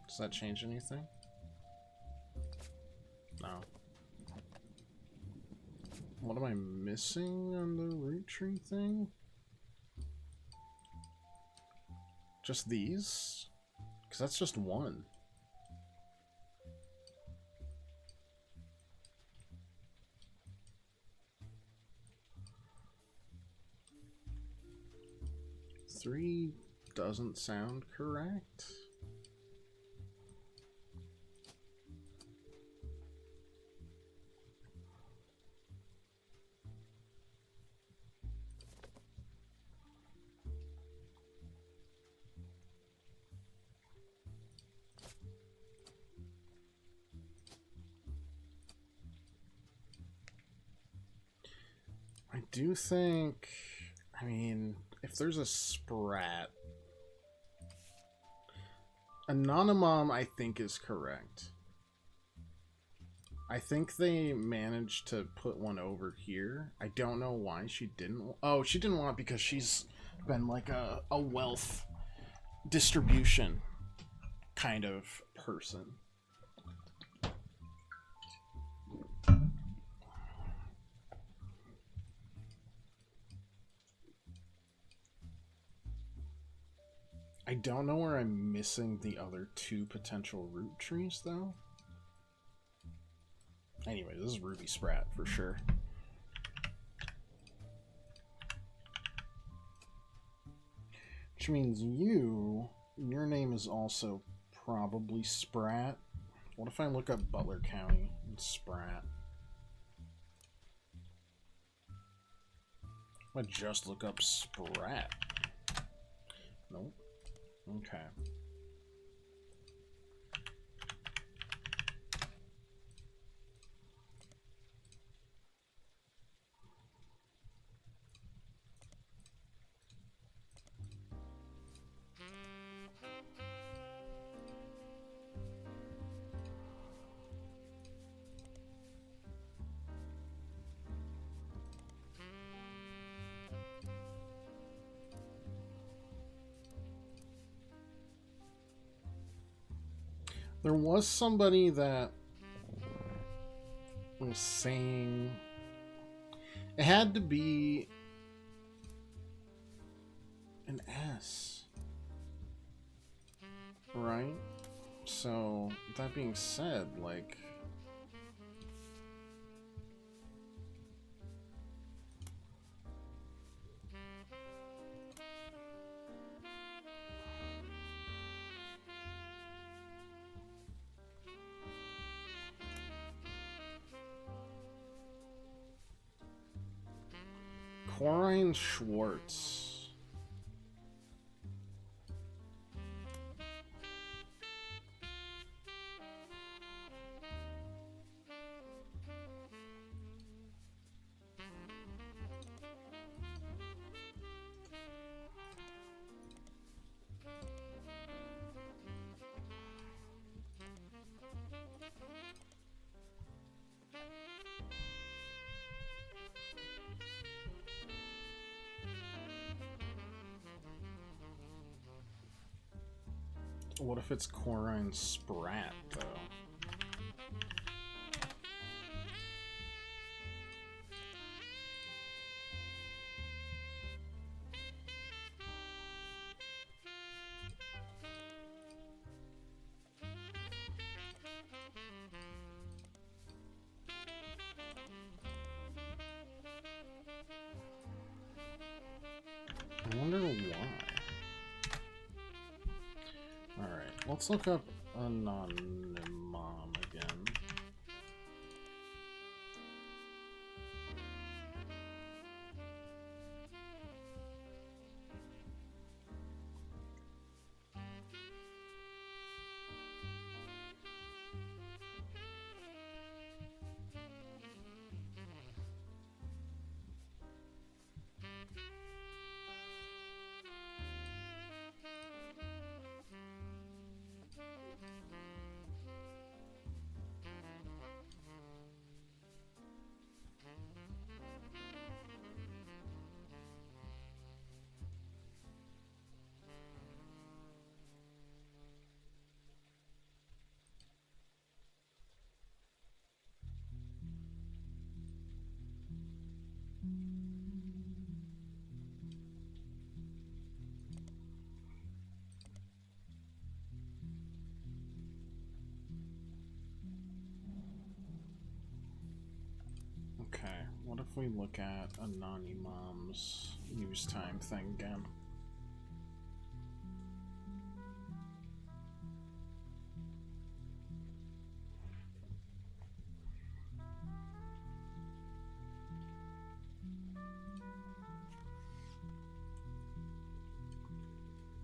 Does that change anything? No. What am I missing on the Roottrie thing? Just these? Because that's just one. Three doesn't sound correct. I do think, I mean, if there's a sprat, Anonymom I think is correct. I think they managed to put one over here. I don't know why she didn't. Oh, she didn't want it because she's been like a wealth distribution kind of person. I don't know where I'm missing the other 2 potential Roottrees, though. Anyway, this is Ruby Sprat for sure. Which means your name is also probably Sprat. What if I look up Butler County and Sprat? I just look up Sprat. Nope. Okay. There was somebody that was saying it had to be an S, right? So, that being said, like... Corrine Schwartz. What if it's Corrine Sprat, though? I wonder why. Alright, let's look up Anonymom again. Okay, what if we look at Anonymom's use time thing again?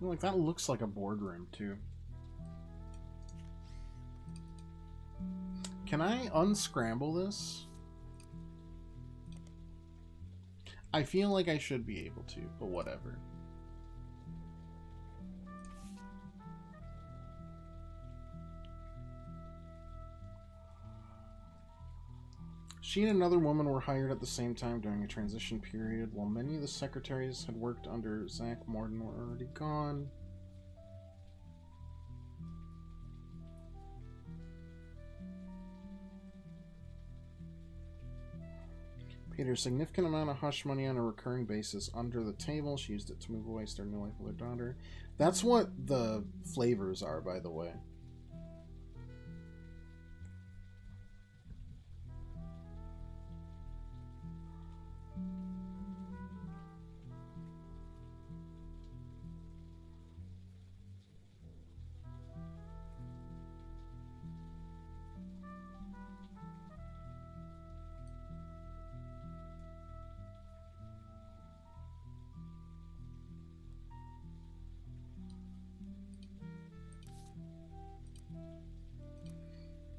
Like, that looks like a boardroom, too. Can I unscramble this? I feel like I should be able to, but whatever. She and another woman were hired at the same time during a transition period, while many of the secretaries had worked under Zach Morton were already gone. Paid her a significant amount of hush money on a recurring basis under the table. She used it to move away, start a new life with her daughter. That's what the flavors are, by the way.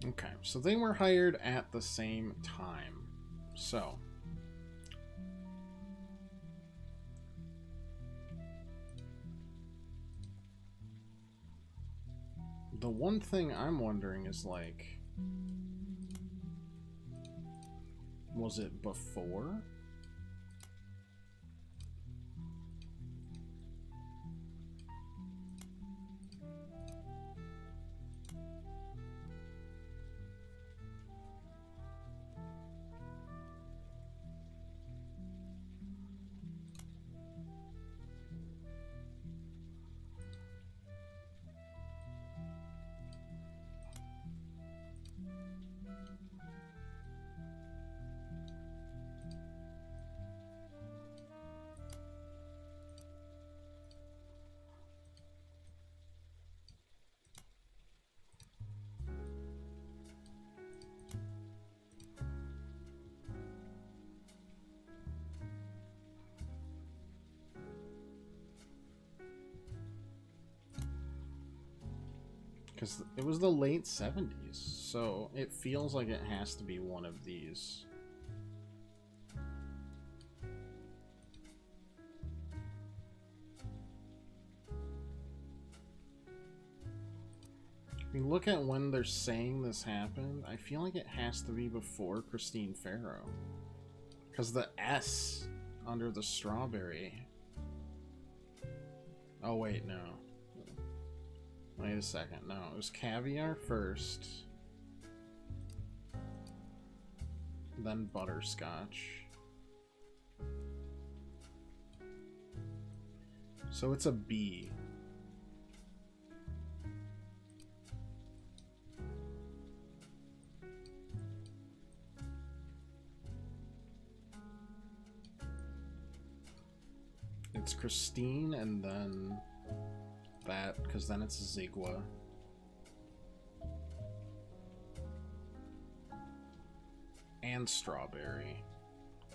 Okay, so they were hired at the same time. So the one thing I'm wondering is, like, was it before? Because it was the late 70s, so it feels like it has to be one of these. I mean, look at when they're saying this happened. I feel like it has to be before Christine Farrow. Because the S under the strawberry... Oh, wait, no. Wait a second. No, it was caviar first. Then butterscotch. So it's a B. It's Christine and then that, because then it's Zigua. And strawberry.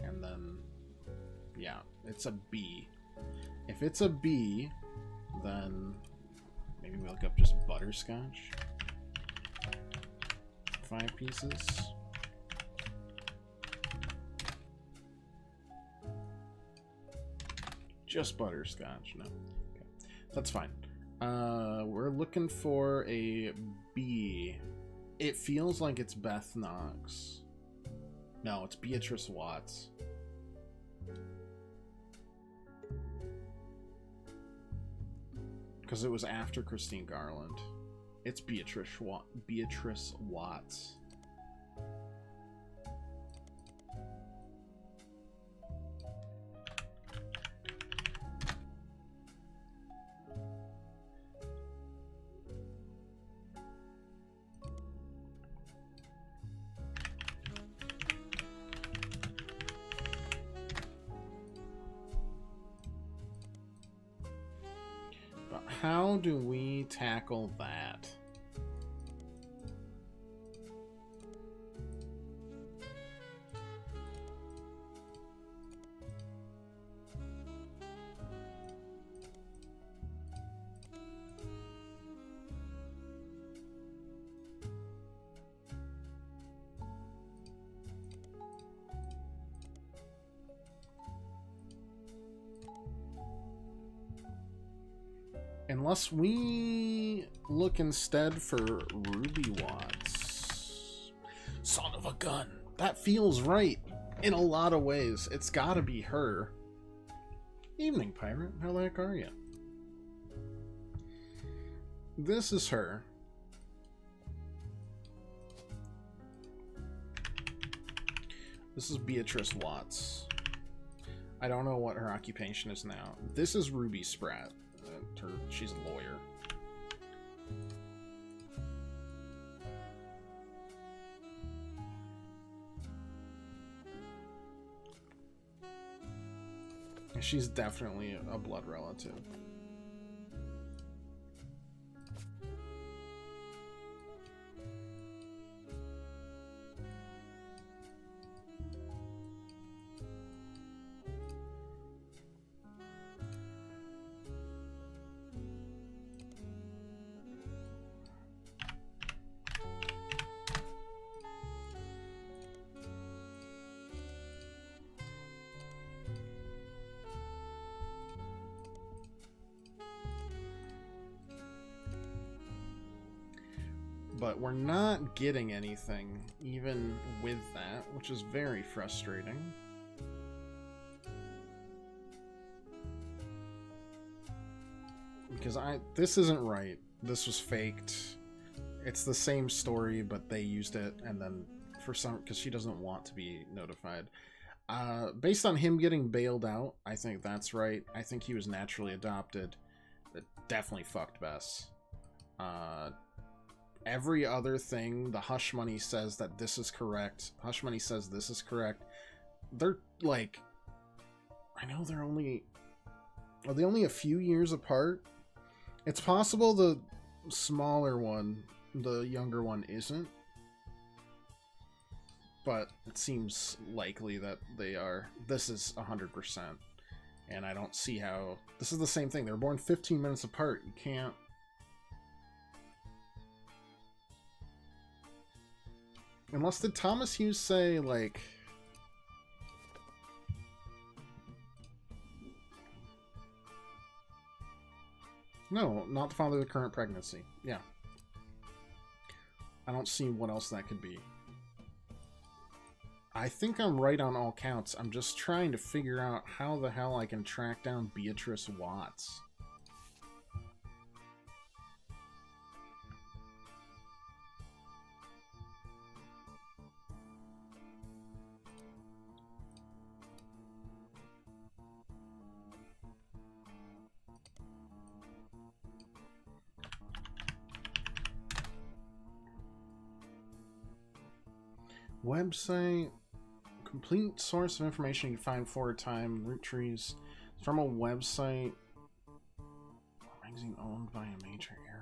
And then, yeah, it's a B. If it's a B, then maybe we look up just butterscotch. 5 pieces. Just butterscotch, no. Okay. That's fine. We're looking for a B. It feels like it's Beth Knox. No, it's Beatrice Watts. Because it was after Christine Garland. It's Beatrice Watts. How do we tackle that? Unless we look instead for Ruby Watts. Son of a gun. That feels right in a lot of ways. It's gotta be her. Evening, Pirate. How the heck are you? This is her. This is Beatrice Watts. I don't know what her occupation is now. This is Ruby Spratt. She's a lawyer. She's definitely a blood relative. but we're not getting anything even with that, which is very frustrating. Because this isn't right. This was faked. It's the same story, but they used it, and then because she doesn't want to be notified. Based on him getting bailed out, I think that's right. I think he was naturally adopted. It definitely fucked Bess. Every other thing, the hush money says that this is correct. Hush money says this is correct. They're like, I know are they only a few years apart? It's possible the smaller one, the younger one, isn't. But it seems likely that they are. This is 100%. And I don't see how... This is the same thing. They were born 15 minutes apart. You can't... Unless, did Thomas Hughes say, like... No, not the father of the current pregnancy. Yeah. I don't see what else that could be. I think I'm right on all counts. I'm just trying to figure out how the hell I can track down Beatrice Watts. Website... Complete source of information you can find for a time. Roottrees. From a website. A magazine owned by a major airline.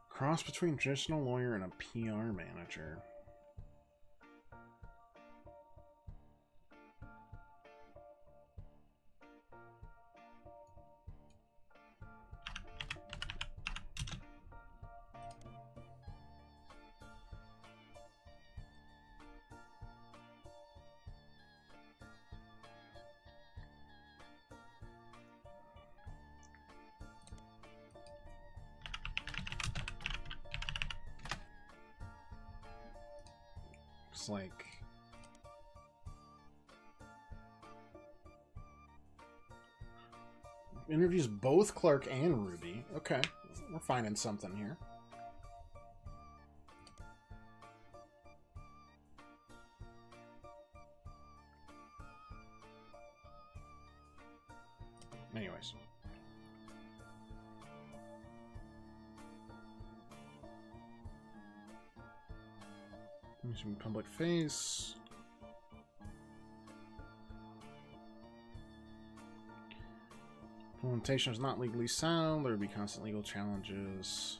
Cross between traditional lawyer and a PR manager. Like interviews both Clark and Ruby. Okay, we're finding something here. Anyways. Some public face. Implementation is not legally sound. There will be constant legal challenges.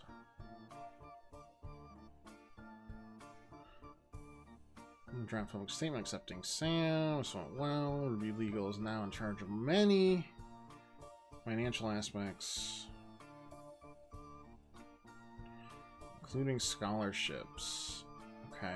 Draft public statement accepting Sam. This went well. Review Legal is now in charge of many financial aspects, including scholarships. Okay.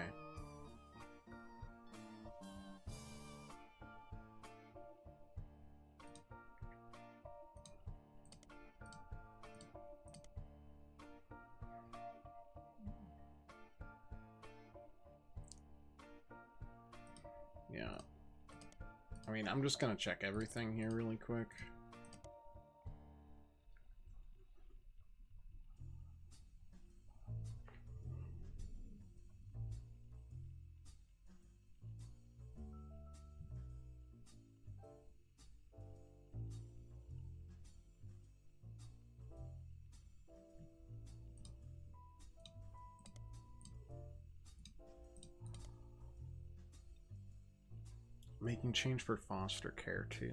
Yeah. I mean, I'm just gonna check everything here really quick. Making change for foster care too.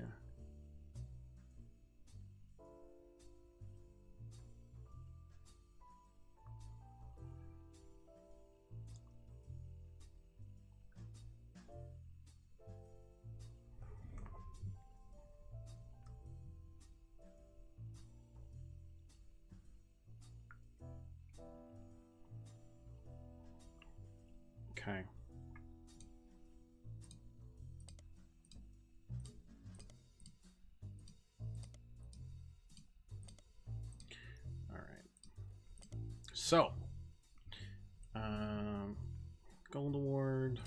Okay. All right. So, Gold Award.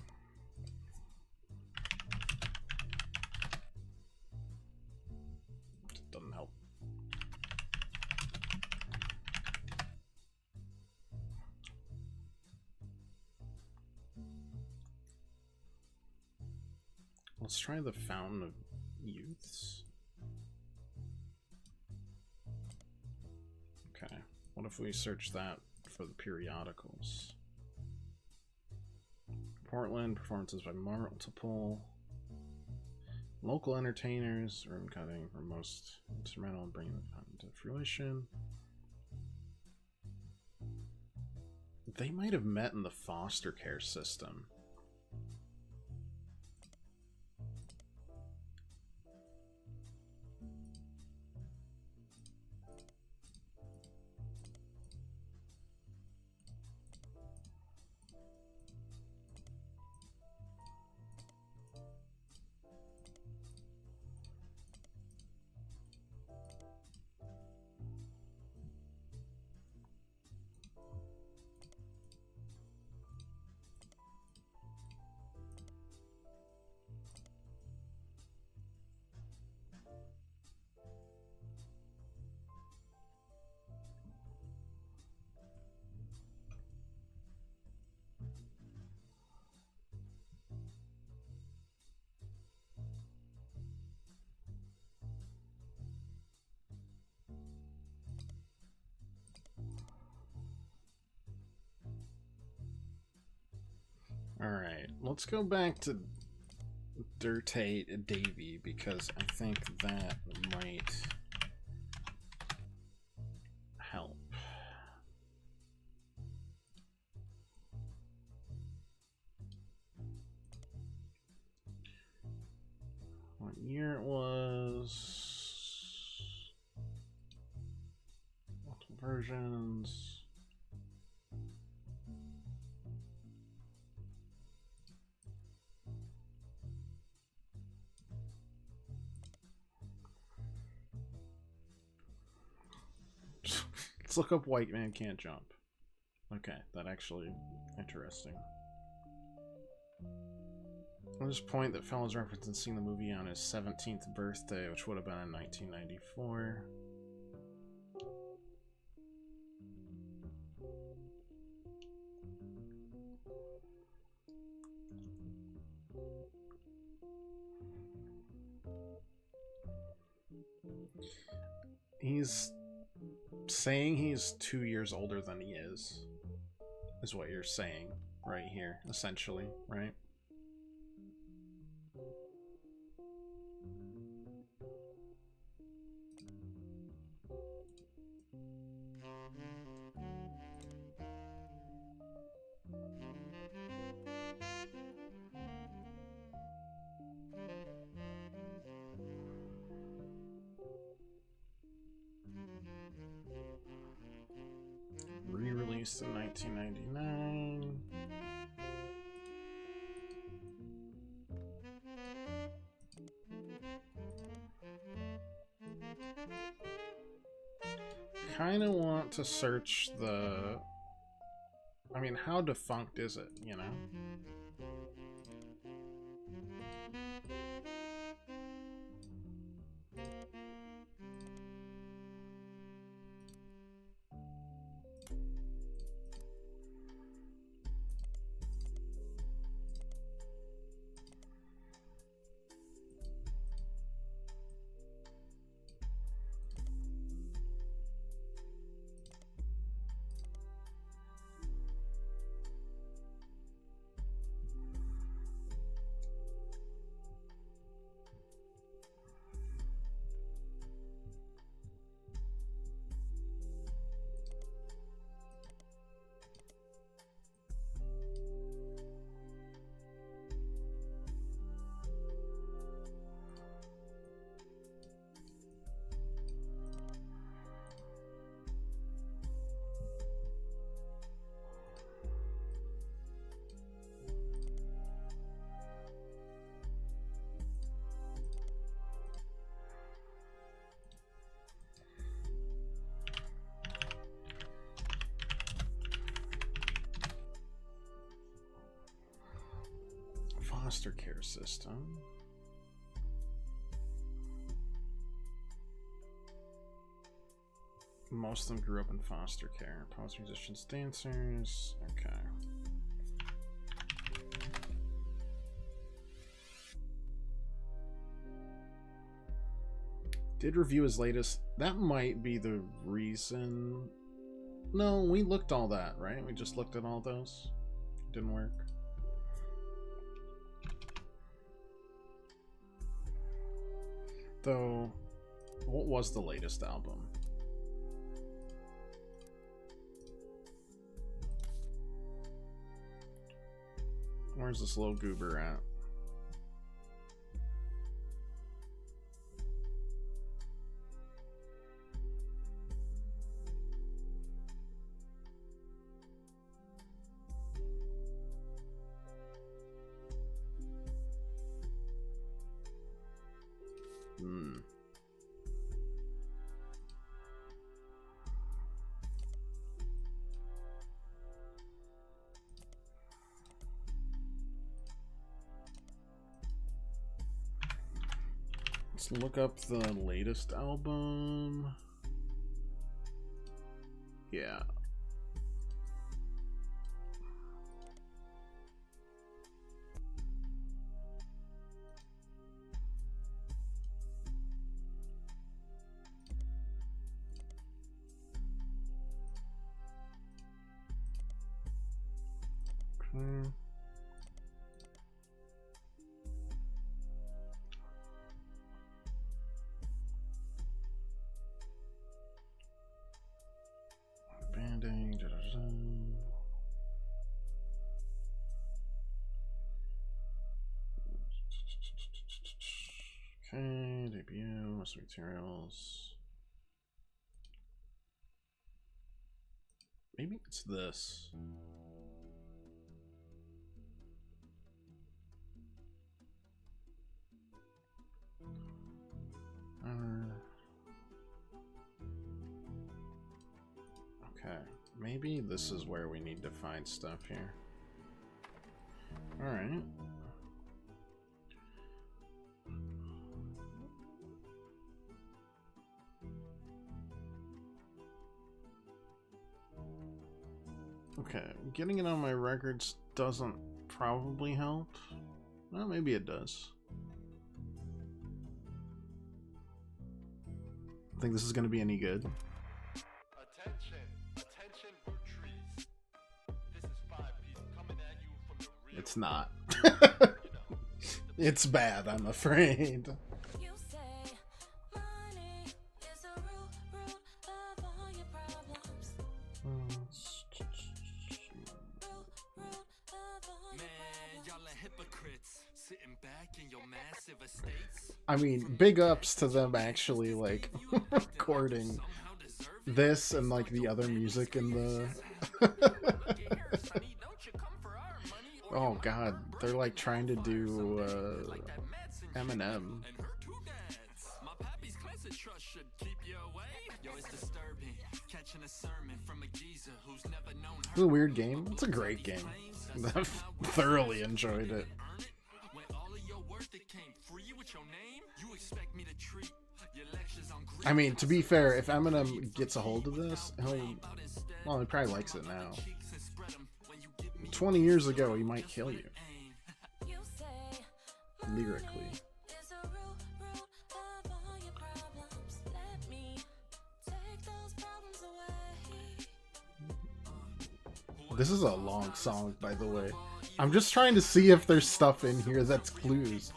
Doesn't help. Let's try the Fountain of Youths. Okay. What if we search that for the periodicals? Portland, performances by multiple local entertainers, ribbon cutting for most instrumental and bringing the fountain to fruition. They might have met in the foster care system. Alright, let's go back to Dirtate Davy because I think that might help. What year it was, multiple versions. Let's look up White Man Can't Jump. Okay, that actually interesting. I'll just point that Fallon's referencing seeing the movie on his 17th birthday, which would have been in 1994. He's saying he's 2 years older than he is what you're saying right here, essentially, right? Re-released in 1999. Kind of want to search the... I mean, how defunct is it, you know? foster care system. Most of them grew up in foster care. Pause musicians, dancers. Okay. Did review his latest. That might be the reason. No, we looked all that, right? We just looked at all those. Didn't work. Though, what was the latest album? Where's this little goober at? Let's look up the latest album. Yeah. Okay. Banding. Okay, debut, most materials. Maybe it's this. Okay, maybe this is where we need to find stuff here. All right. Okay, getting it on my records doesn't probably help. Well, maybe it does. Think this is going to be any good? Attention, Roottrees. This is 5-piece coming at you from the real. It's not. It's bad, I'm afraid. You say money is the root of all your problems. Man, y'all are hypocrites. Sitting back in your massive estates. I mean, big ups to them actually, like, recording this and, like, the other music in the... Oh, God. They're, like, trying to do, Eminem. It's a weird game. It's a great game. I've thoroughly enjoyed it. I mean, to be fair, if Eminem gets a hold of this, well, he probably likes it now. 20 years ago, he might kill you. Lyrically. This is a long song, by the way. I'm just trying to see if there's stuff in here that's clues.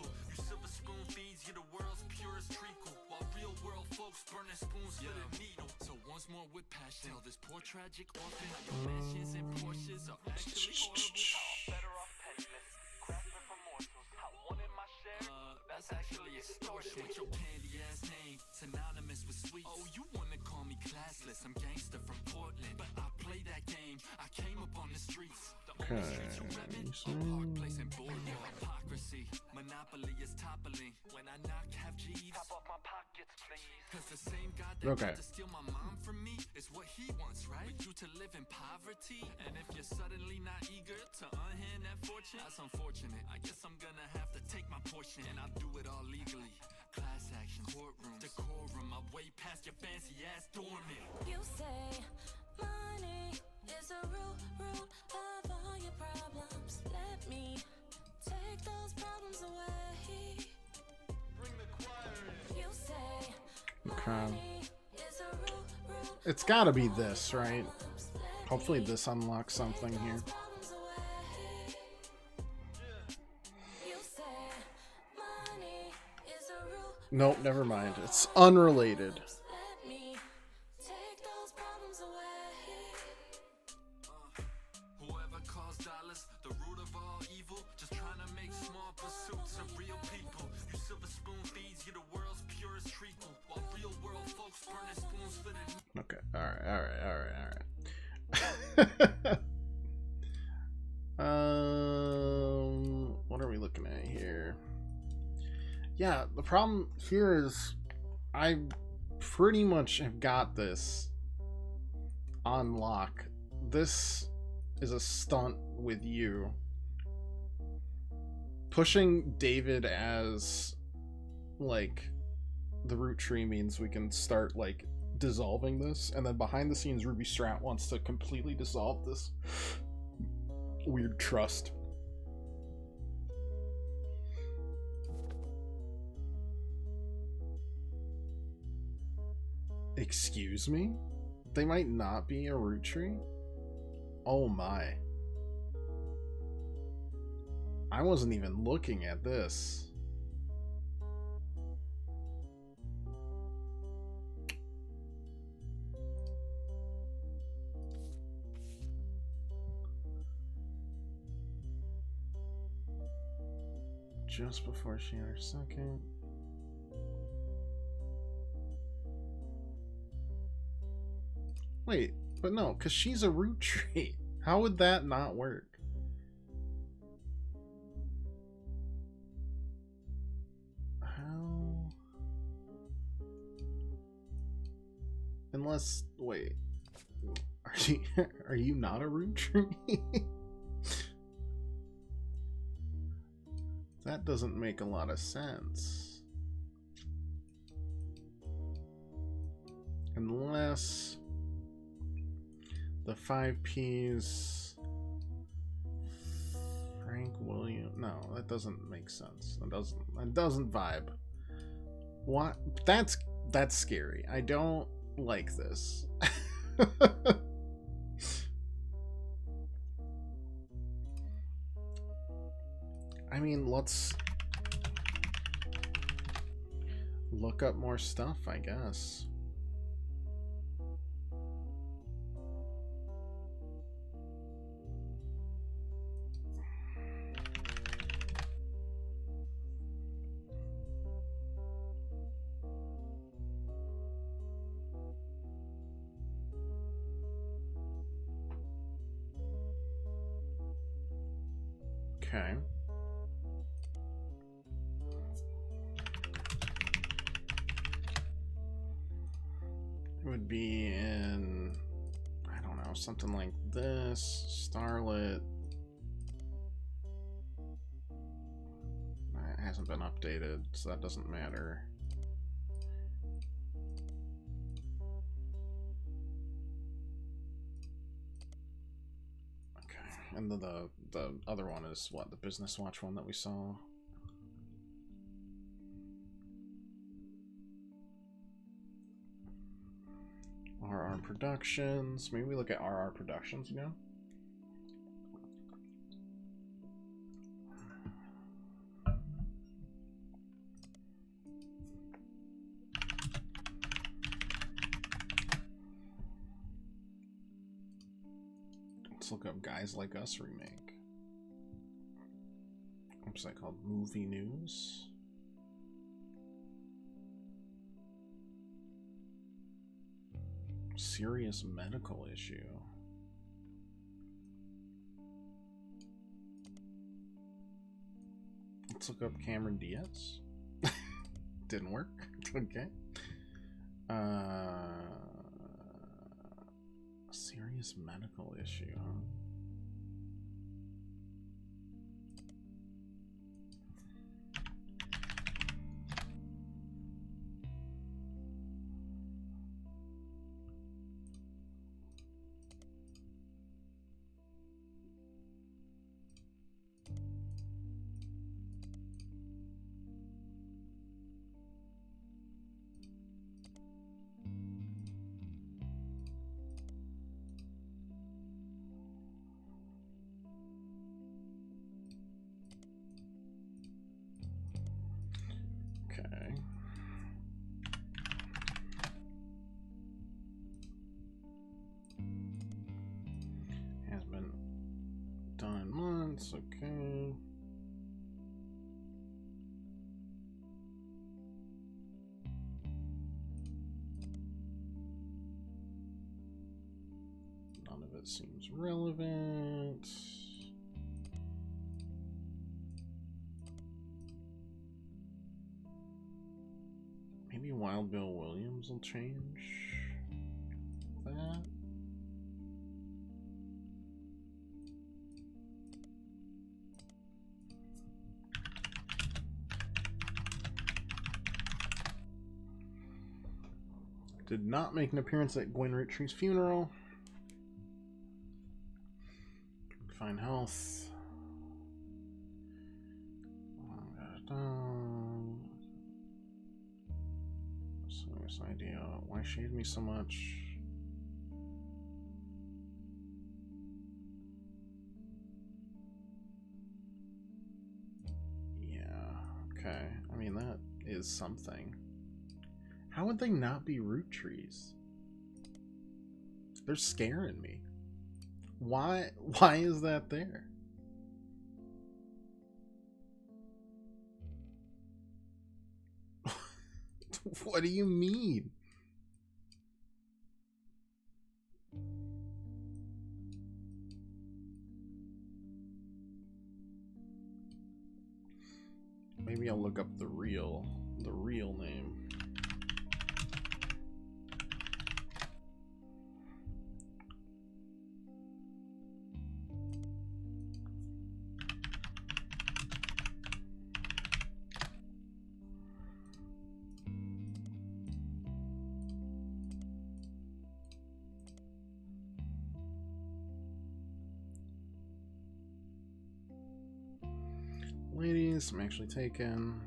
Oh, you wanna call me classless? I'm gangster from Portland, but I play that game. I came up on the streets. Okay. Hypocrisy, monopoly is toppling. When I knock, have G's. Pop off my pockets, please. 'Cause the same guy that Okay. tried to steal my mom from me is what he wants, right? For you to live in poverty, and if you're suddenly not eager to unhand that fortune, that's unfortunate. I guess I'm gonna have to take my portion, and I'll do it all legally. Class action, courtroom, decorum, I'm way past your fancy ass dormant. You say money is the root of all your problems. Let me take those problems away. Bring the choir in. You say money is the root. It's gotta be this, right? Hopefully this unlocks something here. Nope, never mind. It's unrelated. Let me take those problems away. Whoever calls dollars the root of all evil, just trying to make small pursuits of real people. You silver spoon thieves, you're the world's purest treacle, while real world folks burn their spoons for the... Okay, alright. What are we looking at here? Yeah, the problem here is I pretty much have got this on lock. This is a stunt with you. Pushing David as, like, the root tree means we can start, like, dissolving this, and then behind the scenes Ruby Strat wants to completely dissolve this weird trust. Excuse me? They might not be a root tree? Oh my. I wasn't even looking at this. Just before she had her second. Wait, but no, because she's a root tree. How would that not work? How? Unless, wait. Are you not a root tree? That doesn't make a lot of sense. Unless the 5 Ps Frank William. No, that doesn't make sense. That doesn't vibe. What? That's scary. I don't like this. I mean, let's look up more stuff, I guess. Okay. It would be in, I don't know, something like this, Starlit. It hasn't been updated, so that doesn't matter. Okay, and the other one is what, the Business Watch one that we saw? RR Productions. Maybe we look at RR Productions again. Let's look up Guys Like Us remake. Website called Movie News. Serious medical issue. Let's look up Cameron Diaz. Didn't work. Okay. Serious medical issue, huh? Okay. Has been done in months, okay. None of it seems relevant. Maybe Wild Bill Williams will change that. Did not make an appearance at Gwen Roottrees' funeral. Fine health. Serious idea. Why she hated me so much? Yeah, okay. I mean, that is something. How would they not be Roottrees? They're scaring me. Why is that there? What do you mean? Maybe I'll look up the real name. Ladies, I'm actually taken.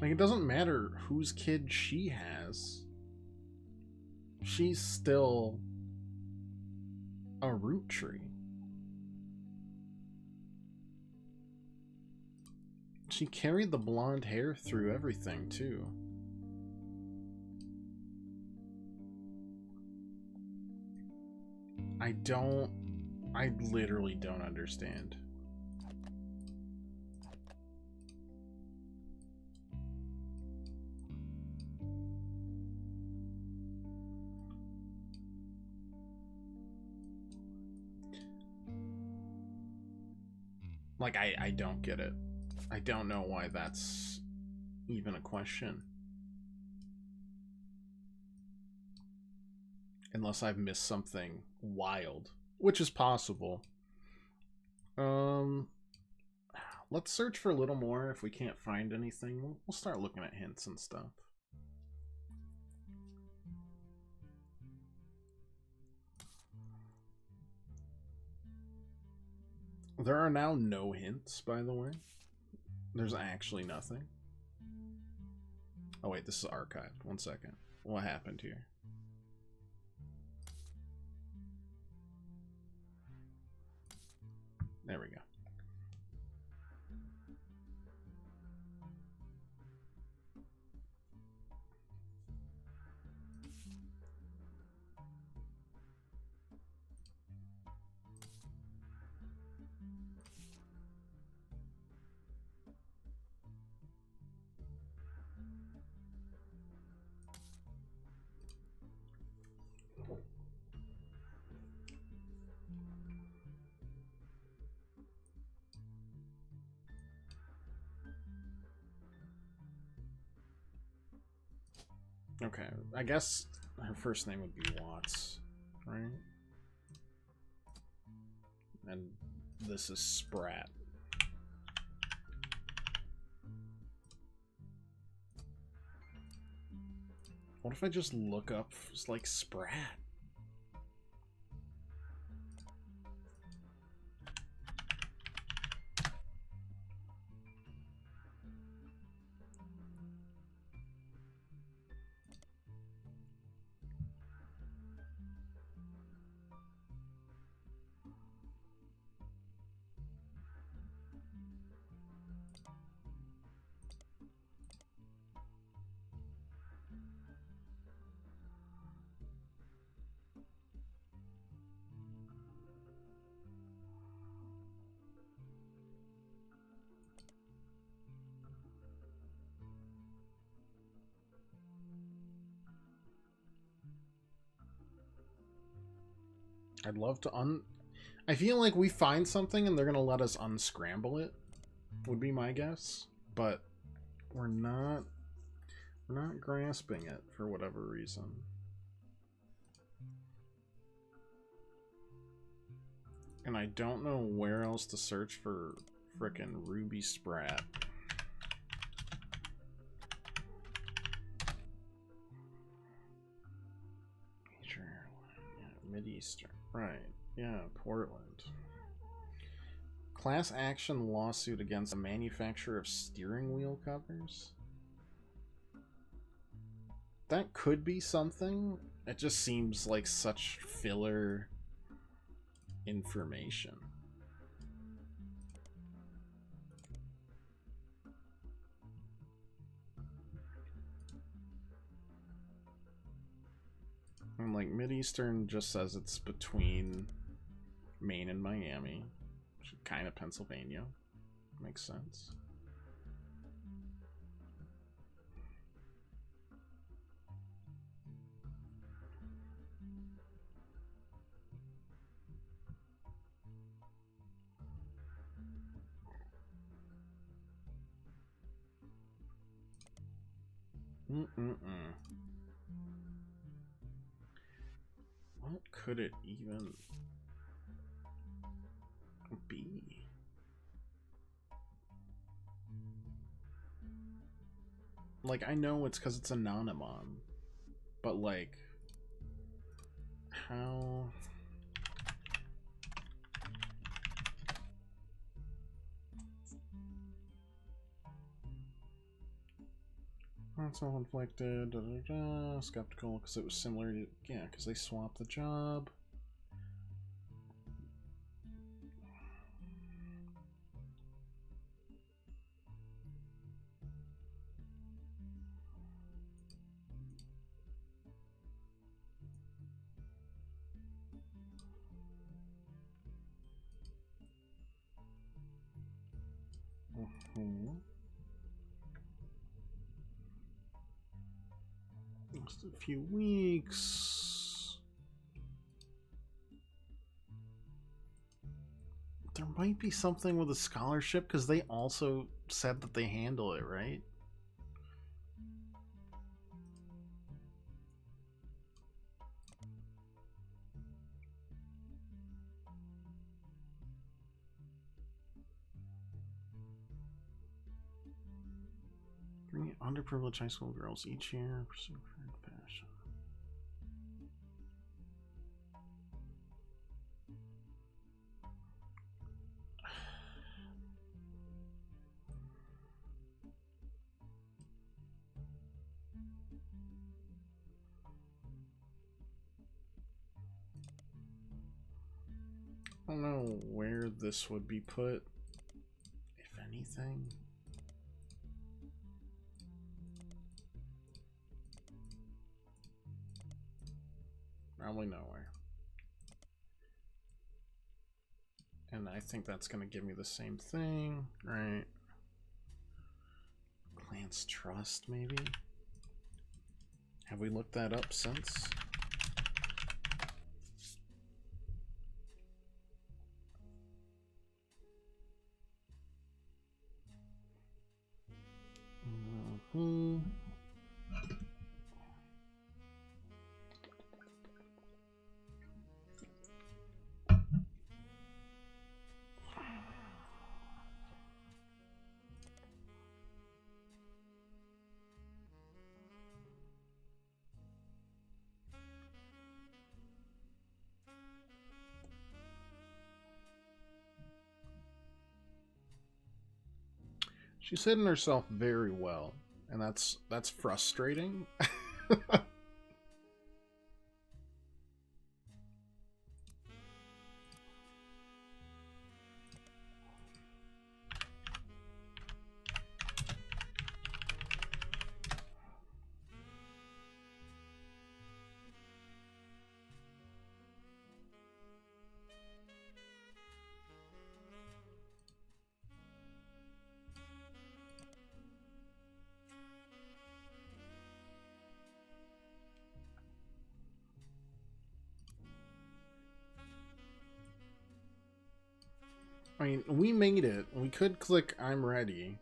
Like, it doesn't matter whose kid she has. She's still a Roottree. She carried the blonde hair through everything, too. I literally don't understand. Like, I don't get it. I don't know why that's even a question. Unless I've missed something wild, which is possible. Let's search for a little more. If we can't find anything, we'll start looking at hints and stuff. There are now no hints, by the way. There's actually nothing. Oh wait, this is archived. One second. What happened here? There we go. Okay, I guess her first name would be Watts, right? And this is Sprat. What if I just look up like Sprat? I'd love to I feel like we find something and they're gonna let us unscramble it, would be my guess. But we're not grasping it for whatever reason. And I don't know where else to search for frickin' Ruby Sprat. Yeah, Mideastern. Right. Yeah, Portland. Class action lawsuit against a manufacturer of steering wheel covers? That could be something. It just seems like such filler information. And like Mideastern just says it's between Maine and Miami, kind of Pennsylvania. Makes sense. What could it even be? Like, I know it's because it's Anonymon, but like, how? Not self-inflicted, skeptical because it was similar to, yeah, because they swapped the job. Just a few weeks. There might be something with a scholarship because they also said that they handle it, right? Bring underprivileged high school girls each year, pursue passion. I don't know where this would be put, if anything. Probably nowhere. And I think that's going to give me the same thing, right? Glance Trust, maybe? Have we looked that up since? She's hidden herself very well, and that's frustrating. I mean, we made it. We could click I'm ready,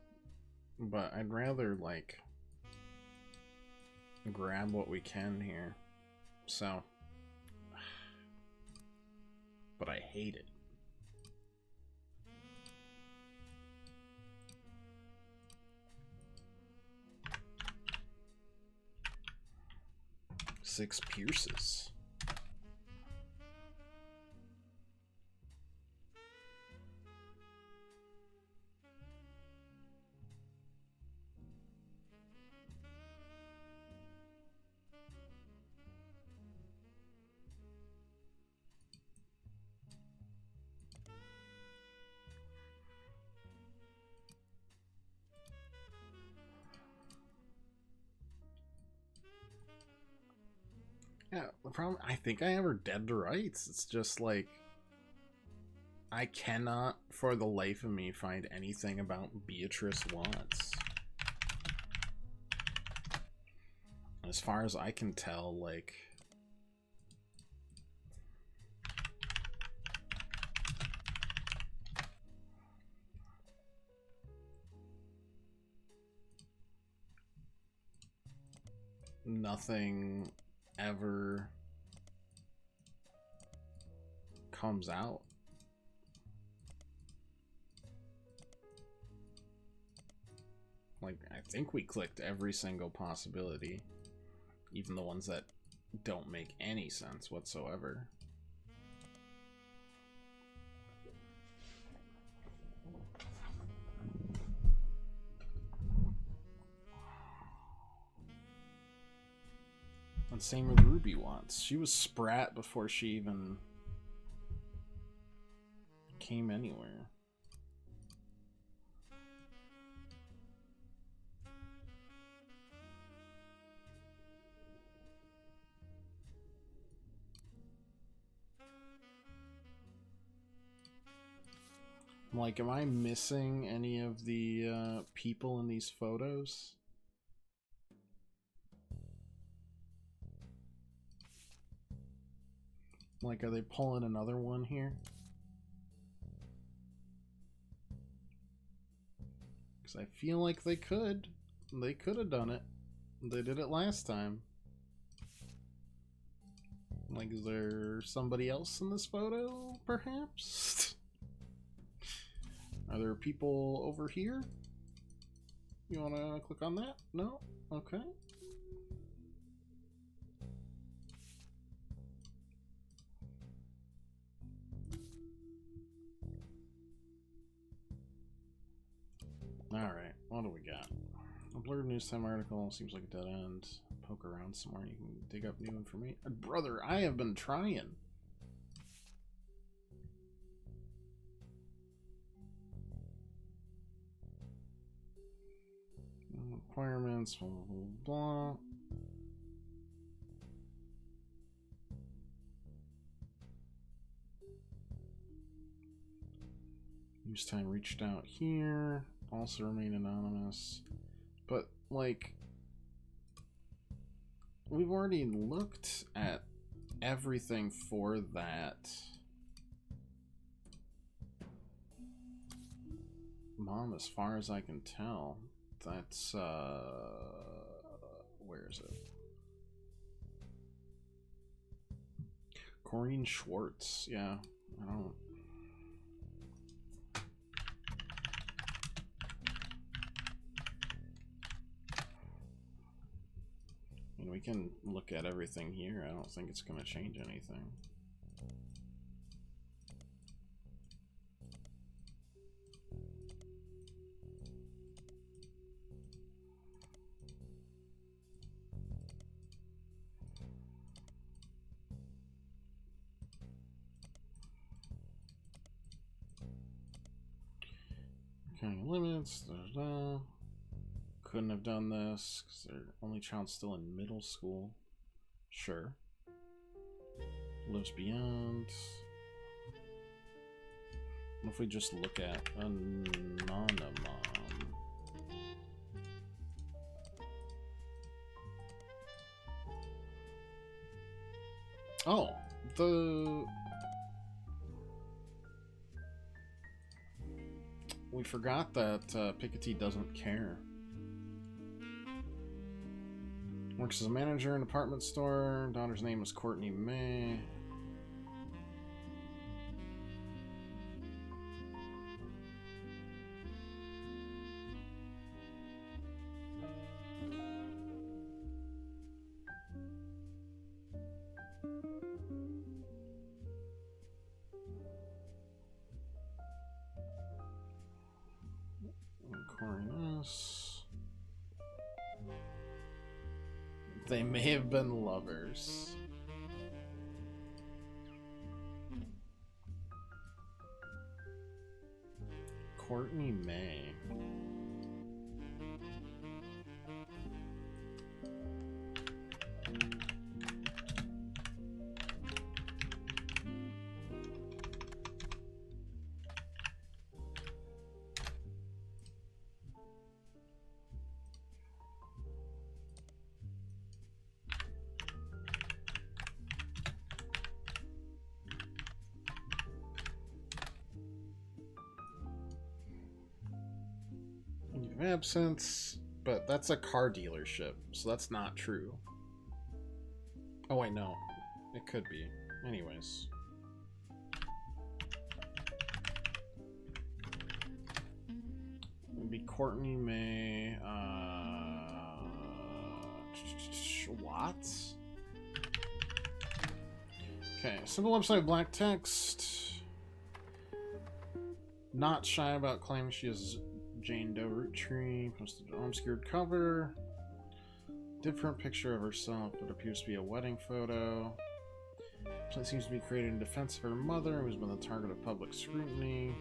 but I'd rather, like, grab what we can here. So. But I hate it. Six Pierces. Yeah, the problem, I think I have her dead to rights. It's just like, I cannot for the life of me find anything about Beatrice Watts. As far as I can tell, like, nothing ever comes out. Like, I think we clicked every single possibility, even the ones that don't make any sense whatsoever. And same with Ruby Watts. She was sprat before she even came anywhere. Like, am I missing any of the people in these photos? Like, are they pulling another one here? Because I feel like they could. They could have done it. They did it last time. Like, is there somebody else in this photo, perhaps? Are there people over here? You want to click on that? No? Okay. Alright, what do we got? A blurred news time article seems like a dead end. Poke around some more, you can dig up new information. Brother, I have been trying. Requirements, blah, blah, blah. Use time reached out here. Also remain anonymous. But, like, we've already looked at everything for that. Mom, as far as I can tell, that's, where is it? Corinne Schwartz, yeah, I don't... I mean, we can look at everything here. I don't think it's going to change anything. County limits. Couldn't have done this because their only child's still in middle school. Sure. Lives beyond. What if we just look at Anonymon? Oh, we forgot that Piketty doesn't care. Works as a manager in a department store. Daughter's name is Courtney May. They may have been lovers. Courtney May. Absence, but that's a car dealership, so that's not true. Oh wait, no, it could be. Anyways, it'd be Courtney May. What? Okay, simple website with black text. Not shy about claiming she is Jane Doe Roottrees, posted an obscured cover. Different picture of herself, but appears to be a wedding photo. It seems to be created in defense of her mother, who's been the target of public scrutiny.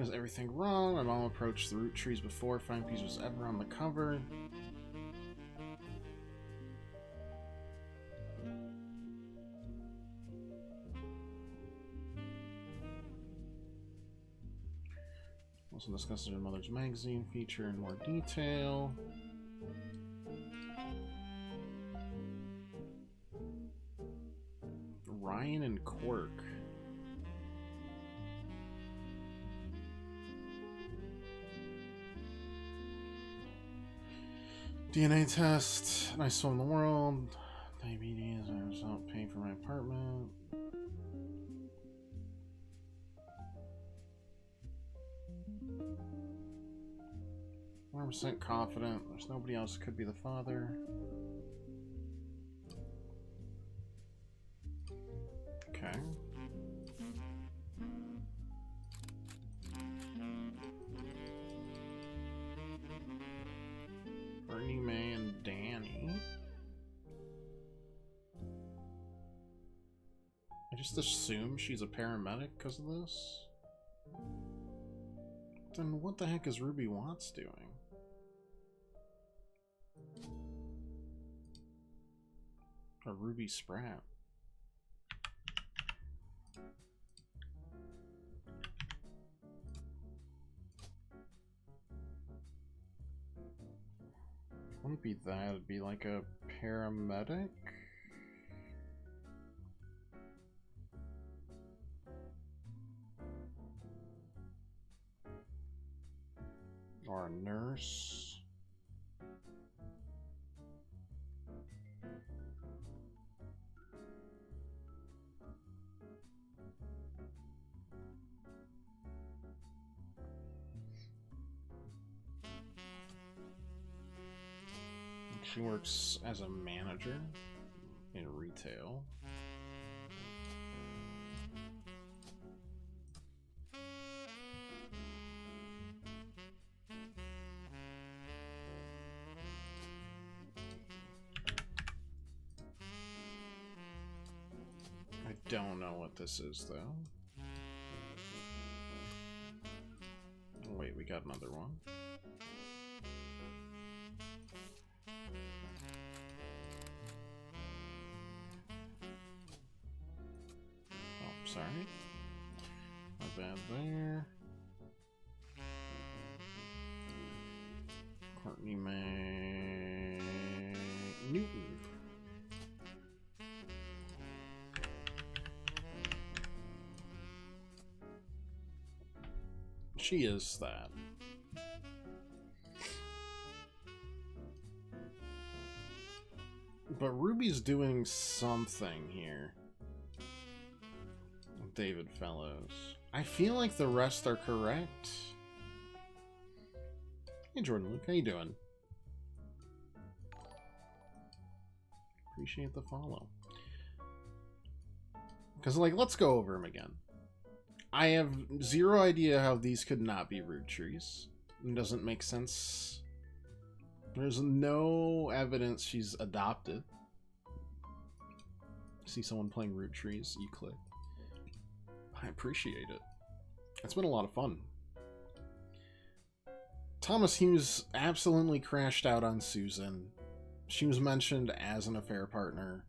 Is everything wrong? My mom approached the Roottrees before Fine Piece was ever on the cover. Also discusses her mother's magazine feature in more detail. Ryan and Quirk. DNA test. Nice one in the world. Diabetes. I was not paying for my apartment. 100% confident there's nobody else who could be the father. Okay. Bernie, May, and Danny. I just assume she's a paramedic because of this. Then what the heck is Ruby Watts doing? Or Ruby Spratt. Wouldn't be that, it'd be like a paramedic? Or a nurse? She works as a manager in retail. I don't know what this is, though. we got another one. Oh, sorry. My bad there. Courtney May Newton. She is that. But Ruby's doing something here. David Fellows. I feel like the rest are correct. Hey Jordan Luke, how you doing? Appreciate the follow. Because, like, let's go over them again. I have zero idea how these could not be Roottrees. It doesn't make sense. There's no evidence she's adopted. See someone playing Roottrees, you click. I appreciate it. It's been a lot of fun. Thomas Hughes absolutely crashed out on Susan. She was mentioned as an affair partner.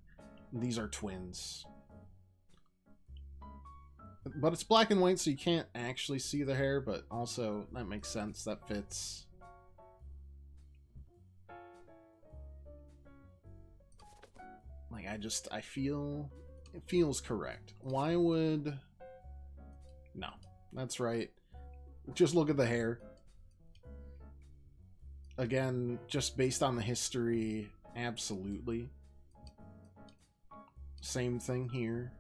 These are twins. But it's black and white, so you can't actually see the hair, but also, that makes sense. That fits. Like, I feel... It feels correct. Why would... No. That's right. Just look at the hair. Again, just based on the history, absolutely. Same thing here.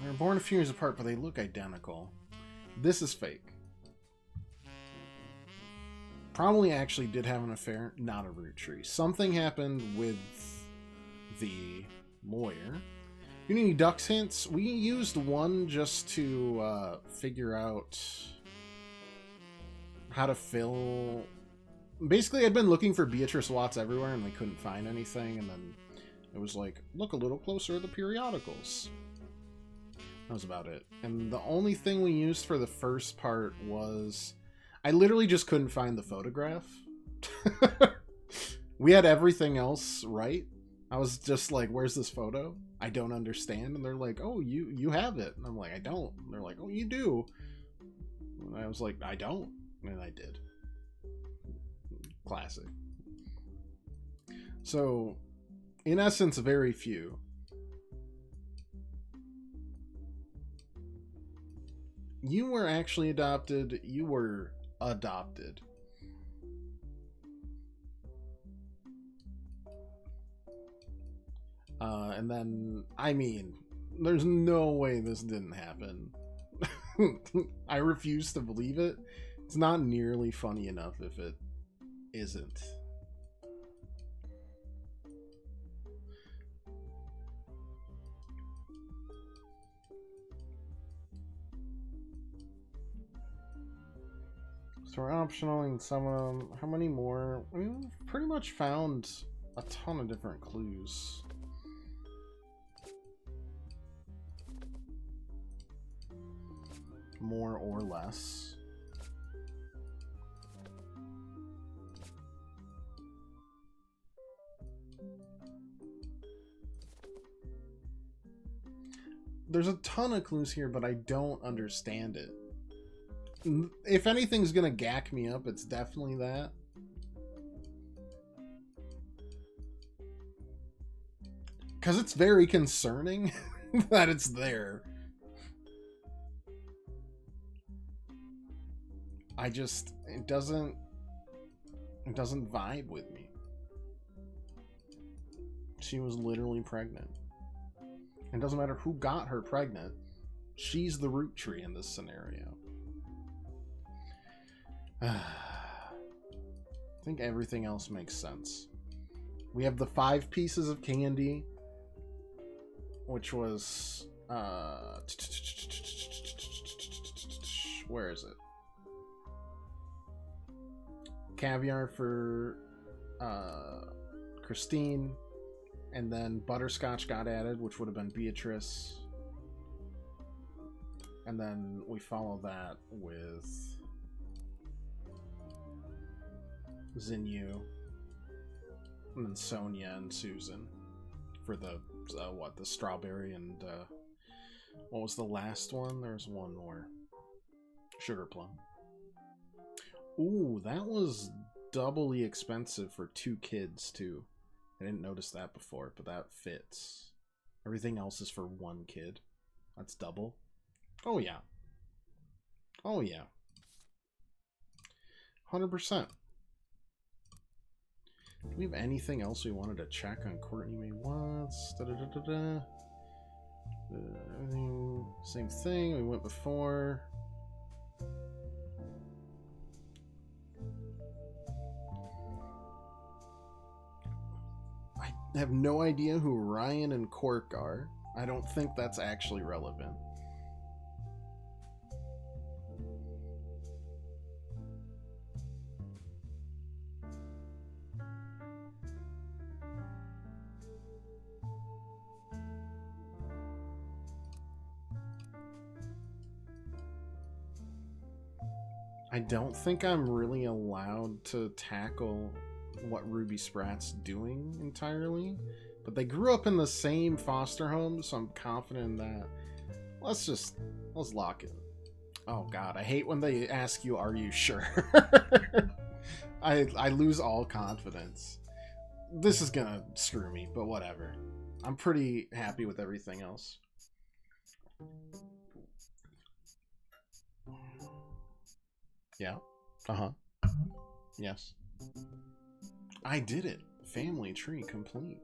They're born a few years apart, but they look identical. This is fake. Probably actually did have an affair, not a Roottree. Something happened with the lawyer. You need any ducks hints? We used one just to figure out how to fill... Basically, I'd been looking for Beatrice Watts everywhere, and we couldn't find anything, and then it was like, look a little closer at the periodicals. That was about it. And the only thing we used for the first part was... I literally just couldn't find the photograph. We had everything else right. I was just like, where's this photo? I don't understand. And they're like, oh, you have it. And I'm like, I don't. And they're like, oh, you do. And I was like, I don't. And I did. Classic. So, in essence, very few. You were actually adopted. You were adopted. And then, I mean, there's no way this didn't happen. I refuse to believe it. It's not nearly funny enough if it isn't. So we're optionaling some of them. How many more? I mean, we've pretty much found a ton of different clues. More or less. There's a ton of clues here, but I don't understand it. If anything's gonna gack me up, it's definitely that. Because it's very concerning that it's there. It doesn't vibe with me. She was literally pregnant. It doesn't matter who got her pregnant. She's the Roottree in this scenario. I think everything else makes sense. We have the 5 pieces of candy, which was where is it? Caviar for Christine, and then butterscotch got added, which would have been Beatrice. And then we follow that with Xinyu, and then Sonia and Susan for the the strawberry and what was the last one? There's one more. Sugar plum. Ooh, that was doubly expensive for 2 kids too. I didn't notice that before, but that fits. Everything else is for 1 kid. That's double. Oh yeah. Oh yeah. 100%. Do we have anything else we wanted to check on Courtney May Watts? Everything, same thing we went before. I have no idea who Ryan and Cork are. I don't think that's actually relevant. I don't think I'm really allowed to tackle what Ruby Sprat's doing entirely, but they grew up in the same foster home, so I'm confident in that. Let's lock it. Oh god, I hate when they ask you, are you sure? I lose all confidence. This is gonna screw me, but whatever. I'm pretty happy with everything else. Yeah. Uh-huh. Yes. I did it. Family tree complete.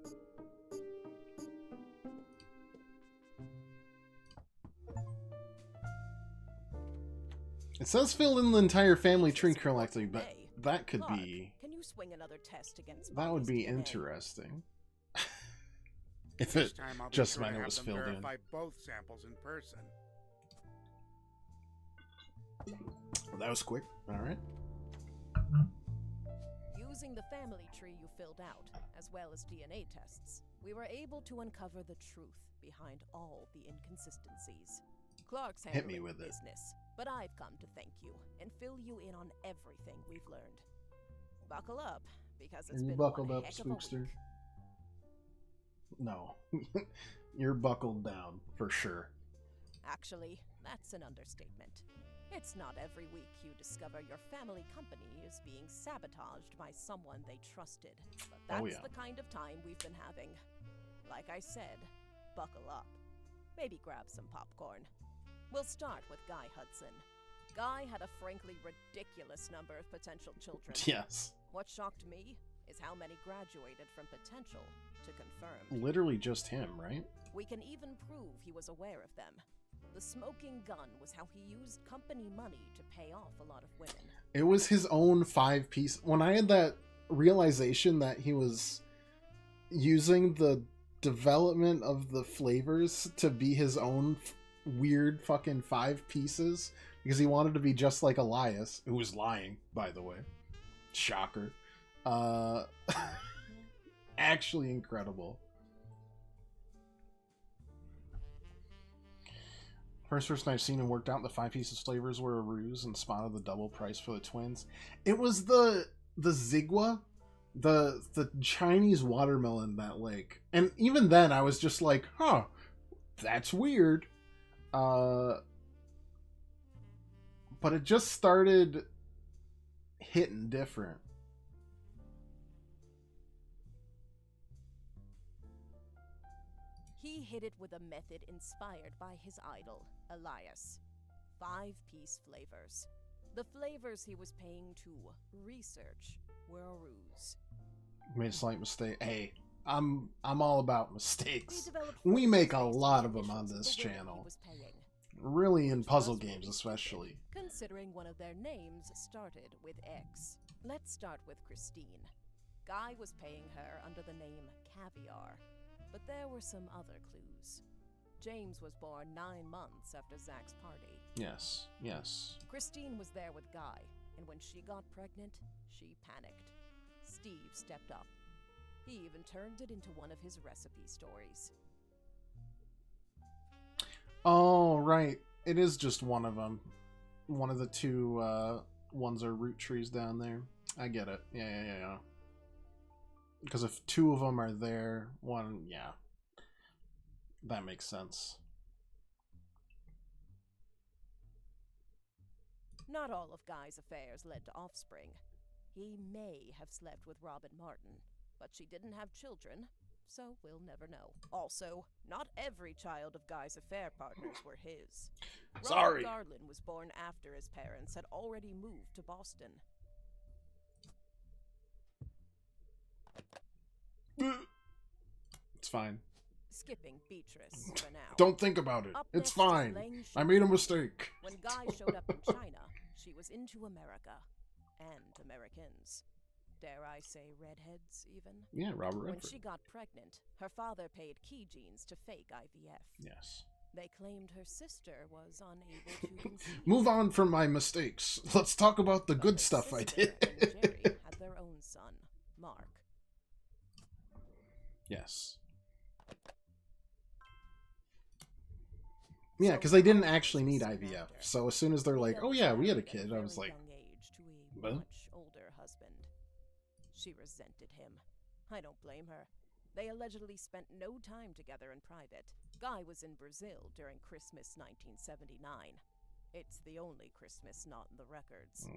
It says fill in the entire family tree correctly, but that could be... Can you swing another test against That would be DNA? interesting. If it just meant it was filled in. Verify both samples in person. Well, that was quick. All right. Using the family tree you filled out, as well as DNA tests, we were able to uncover the truth behind all the inconsistencies. Clark's handling with it. business, but I've come to thank you and fill you in on everything we've learned. Buckle up, because it's been buckled one up, heck of a spookster? week. No. You're buckled down, for sure. Actually, that's an understatement. It's not every week you discover your family company is being sabotaged by someone they trusted. But that's the kind of time we've been having. Like I said, buckle up. Maybe grab some popcorn. We'll start with Guy Hudson. Guy had a frankly ridiculous number of potential children. Yes. What shocked me is how many graduated from potential to confirmed. Literally just him, right? We can even prove he was aware of them. The smoking gun was how he used company money to pay off a lot of women. It was his own 5-piece. When I had that realization that he was using the development of the flavors to be his own weird fucking 5 pieces because he wanted to be just like Elias, who was lying, by the way. Shocker. Actually incredible. First person I've seen and worked out the 5 pieces flavors were a ruse and spotted the double price for the twins. It was the Zigua, the Chinese watermelon that like, and even then I was just like, huh, that's weird. But it just started hitting different. He hit it with a method inspired by his idol, Elias. 5-piece flavors. The flavors he was paying to research were a ruse. Made a slight mistake. Hey, I'm all about mistakes. He We make a developed lot of them on initials this the way he channel. was paying, Really in which puzzle was games pretty especially. stupid, considering one of their names started with X. Let's start with Christine. Guy was paying her under the name Caviar, but there were some other clues. James was born 9 months after Zach's party. Yes, yes. Christine was there with Guy, and when she got pregnant, she panicked. Steve stepped up. He even turned it into one of his recipe stories. Oh, right. it is just one of them. One of the two ones are Roottrees down there. I get it. Yeah. Because if two of them are there, one, yeah. That makes sense. Not all of Guy's affairs led to offspring. He may have slept with Robin Martin, but she didn't have children, so we'll never know. Also, not every child of Guy's affair partners were his. Sorry. Robert Garland was born after his parents had already moved to Boston. It's fine. Skipping Beatrice for now. Don't think about it. Up It's next is fine. Lang I made a Shu. mistake. When Guy showed up in China, she was into America. And Americans. Dare I say redheads, even? Yeah, Robert When Redford. she got pregnant, her father paid key genes to fake IVF. Yes. They claimed her sister was unable to conceive. Move on from my mistakes. Let's talk about the But good her stuff I sister did. and Jerry had their own son, Mark. Yes. Yeah, because they didn't actually need IVF. So as soon as they're like, "Oh yeah, we had a kid," I was like, To a "Well?" much older husband. She resented him. I don't blame her. They allegedly spent no time together in private. Guy was in Brazil during Christmas 1979. It's the only Christmas not in the records.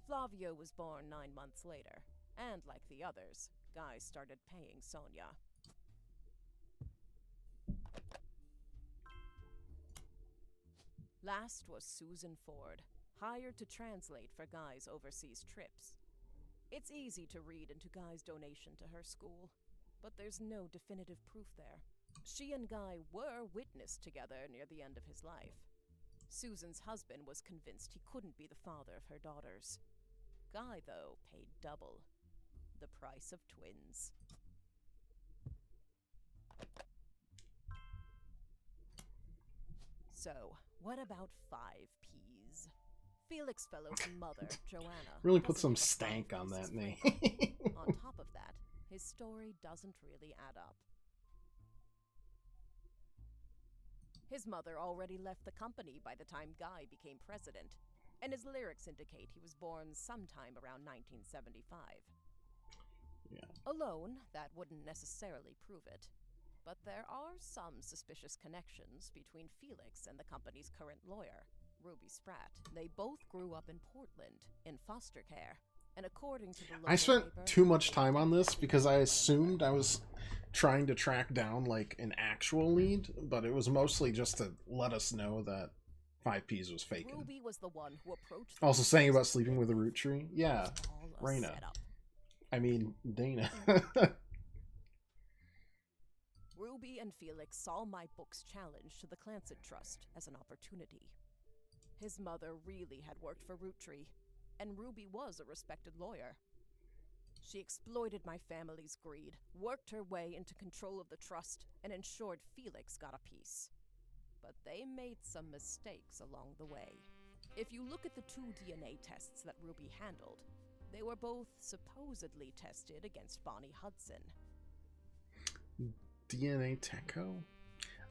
Flavio was born 9 months later, and like the others, Guy started paying Sonia. Last was Susan Ford, hired to translate for Guy's overseas trips. It's easy to read into Guy's donation to her school, but there's no definitive proof there. She and Guy were witnessed together near the end of his life. Susan's husband was convinced he couldn't be the father of her daughters. Guy, though, paid double. The price of twins. So, what about 5Ps? Felix Fellow's mother, Joanna, Really put doesn't some have a stank on 5 that pieces name. framework. On top of that, his story doesn't really add up. His mother already left the company by the time Guy became president, and his lyrics indicate he was born sometime around 1975. Yeah. Alone, that wouldn't necessarily prove it. But there are some suspicious connections between Felix and the company's current lawyer, Ruby Spratt. They both grew up in Portland, in foster care, and according to the local I spent paper, too much they time on this definitely because I knew one assumed another. I was trying to track down like an actual lead, but it was mostly just to let us know that 5Ps was faking. Ruby was the one who approached the Also saying about Roottrees sleeping with a root tree. Yeah, It was all a Raina. setup. I mean Dana. Ruby and Felix saw my book's challenge to the Clancet Trust as an opportunity. His mother really had worked for Roottree, and Ruby was a respected lawyer. She exploited my family's greed, worked her way into control of the trust, and ensured Felix got a piece. But they made some mistakes along the way. If you look at the 2 DNA tests that Ruby handled, they were both supposedly tested against Bonnie Hudson. DNA Techo?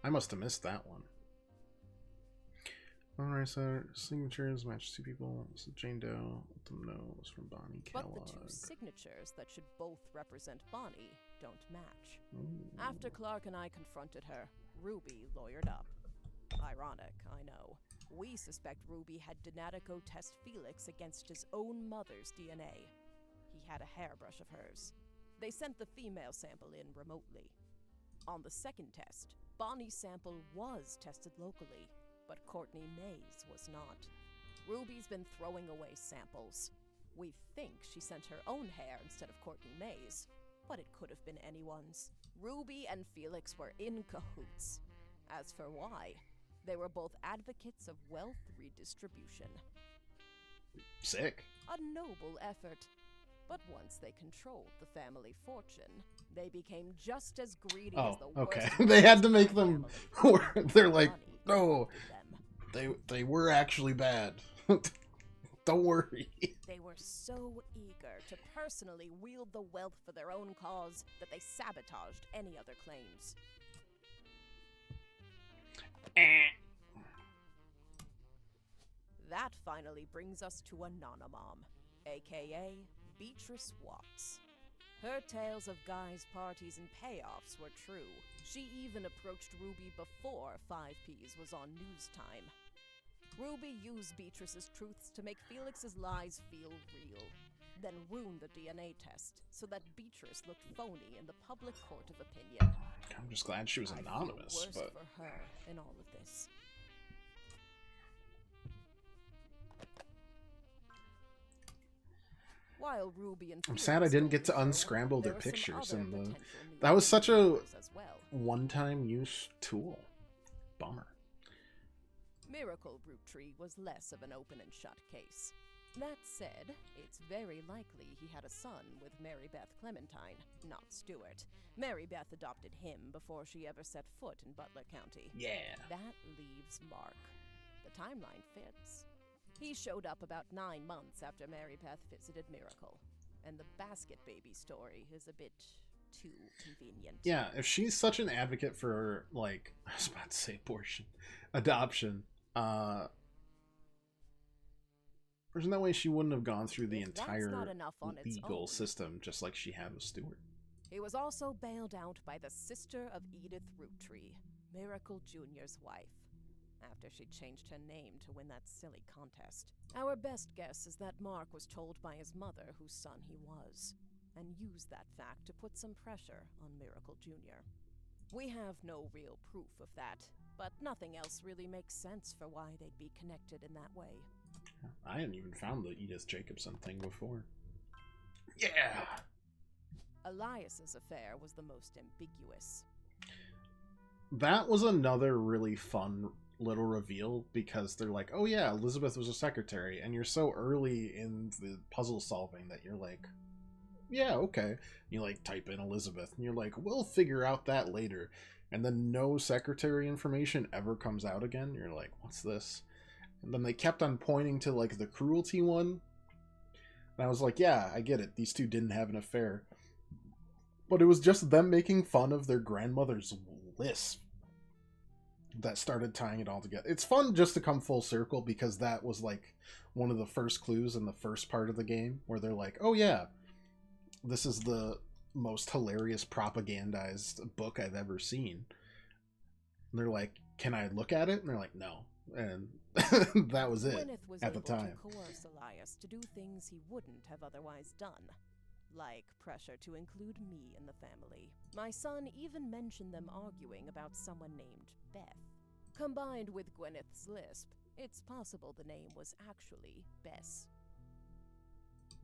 I must have missed that one. Alright, so signatures match 2 people. So Jane Doe, let them know it was from Bonnie Kellogg. But the 2 signatures that should both represent Bonnie don't match. Ooh. After Clark and I confronted her, Ruby lawyered up. Ironic, I know. We suspect Ruby had Donatico test Felix against his own mother's DNA. He had a hairbrush of hers. They sent the female sample in remotely. On the second test, Bonnie's sample was tested locally, but Courtney May's was not. Ruby's been throwing away samples. We think she sent her own hair instead of Courtney May's, but it could have been anyone's. Ruby and Felix were in cahoots. As for why, they were both advocates of wealth redistribution. Sick. A noble effort. But once they controlled the family fortune, they became just as greedy as the worst. Okay. They had to make family. them. They're like, Money no, corrupted them. they were actually bad. Don't worry. They were so eager to personally wield the wealth for their own cause that they sabotaged any other claims. finally brings us to Anonymom, aka Beatrice Watts. Her tales of guys' parties and payoffs were true. She even approached Ruby before 5Ps was on news time. Ruby used Beatrice's truths to make Felix's lies feel real, then ruined the DNA test so that Beatrice looked phony in the public court of opinion. I'm just glad she was anonymous, I feel worse but for her in all of this. While Ruby and I'm sad I didn't get to unscramble their pictures, and that was such a one-time use tool. Bummer. Miracle Roottrees was less of an open and shut case. That said, it's very likely he had a son with Mary Beth Clementine, not Stuart. Mary Beth adopted him before she ever set foot in Butler County. Yeah. That leaves Mark. The timeline fits. He showed up about 9 months after Mary Beth visited Miracle, and the basket baby story is a bit too convenient. Yeah, if she's such an advocate for, like, I was about to say adoption, there's no way she wouldn't have gone through the entire legal system just like she had with Stuart. He was also bailed out by the sister of Edith Roottrees, Miracle Jr.'s wife, after she changed her name to win that silly contest. Our best guess is that Mark was told by his mother whose son he was, and used that fact to put some pressure on Miracle Jr. We have no real proof of that, but nothing else really makes sense for why they'd be connected in that way. I hadn't even found the Edith Jacobson thing before. Yeah! Elias's affair was the most ambiguous. That was another really fun little reveal, because they're like, oh yeah, Elizabeth was a secretary, and you're so early in the puzzle solving that you're like, yeah, okay. You like type in Elizabeth, and you're like, we'll figure out that later. And then no secretary information ever comes out again. You're like, what's this? And then they kept on pointing to, like, the cruelty one. And I was like, yeah, I get it. These two didn't have an affair. But it was just them making fun of their grandmother's lisp that started tying it all together. It's fun just to come full circle, because that was, like, one of the first clues in the first part of the game, where they're like, oh yeah, this is the most hilarious propagandized book I've ever seen. And they're like, can I look at it? And they're like, no. And that was it at the time. To coerce Elias to do things he wouldn't have otherwise done, like pressure to include me in the family. My son even mentioned them arguing about someone named Beth. Combined with Gwyneth's lisp, it's possible the name was actually Bess.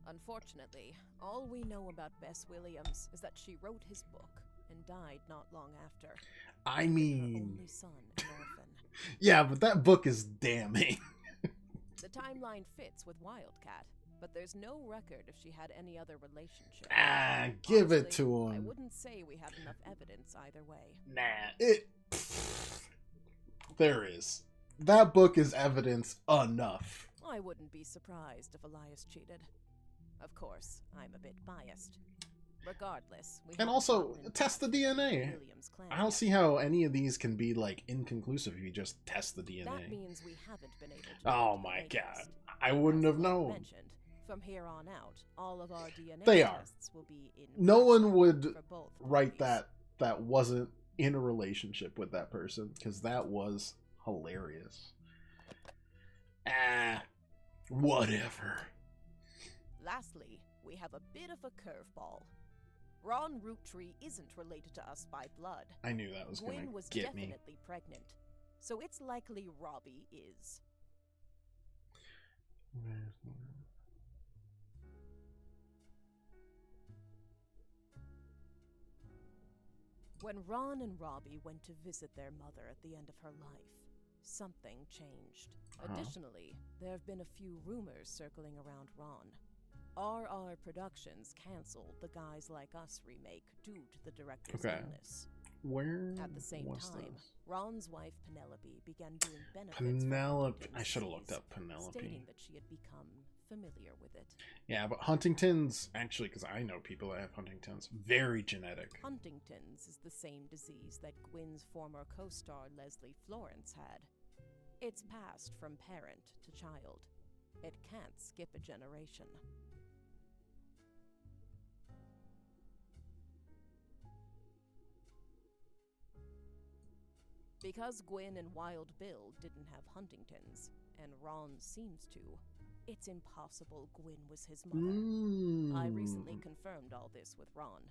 Unfortunately, all we know about Bess Williams is that she wrote his book and died not long after. I mean, her only son, an orphan. Yeah, but that book is damning. The timeline fits with Wildcat, but there's no record if she had any other relationship. Give Honestly, it to him. I wouldn't say we have enough evidence either way. Nah, there is. That book is evidence enough. I wouldn't be surprised if Elias cheated. Of course, I'm a bit biased. Regardless, we and also test the DNA. I don't see how any of these can be like inconclusive if you just test the DNA. That means we haven't been able to. Oh my god, I wouldn't have known. Mentioned, from here on out, all of our DNA tests will be in. No one would write that wasn't in a relationship with that person, because that was hilarious. Whatever. Lastly, we have a bit of a curveball. Ron Roottrees isn't related to us by blood. I knew that was going to get me. Gwen was definitely pregnant, so it's likely Robbie is. When Ron and Robbie went to visit their mother at the end of her life, something changed. Additionally, there have been a few rumors circling around Ron. RR Productions canceled the Guys Like Us remake due to the director's illness. At the same time, this? Ron's wife Penelope began doing benefits. I should have looked up Penelope. Stating that she had become familiar with it. Yeah, but Huntington's, actually, because I know people that have Huntington's, very genetic. Huntington's is the same disease that Gwyn's former co-star Leslie Florence had. It's passed from parent to child. It can't skip a generation. Because Gwyn and Wild Bill didn't have Huntingtons, and Ron seems to, it's impossible Gwyn was his mother. I recently confirmed all this with Ron.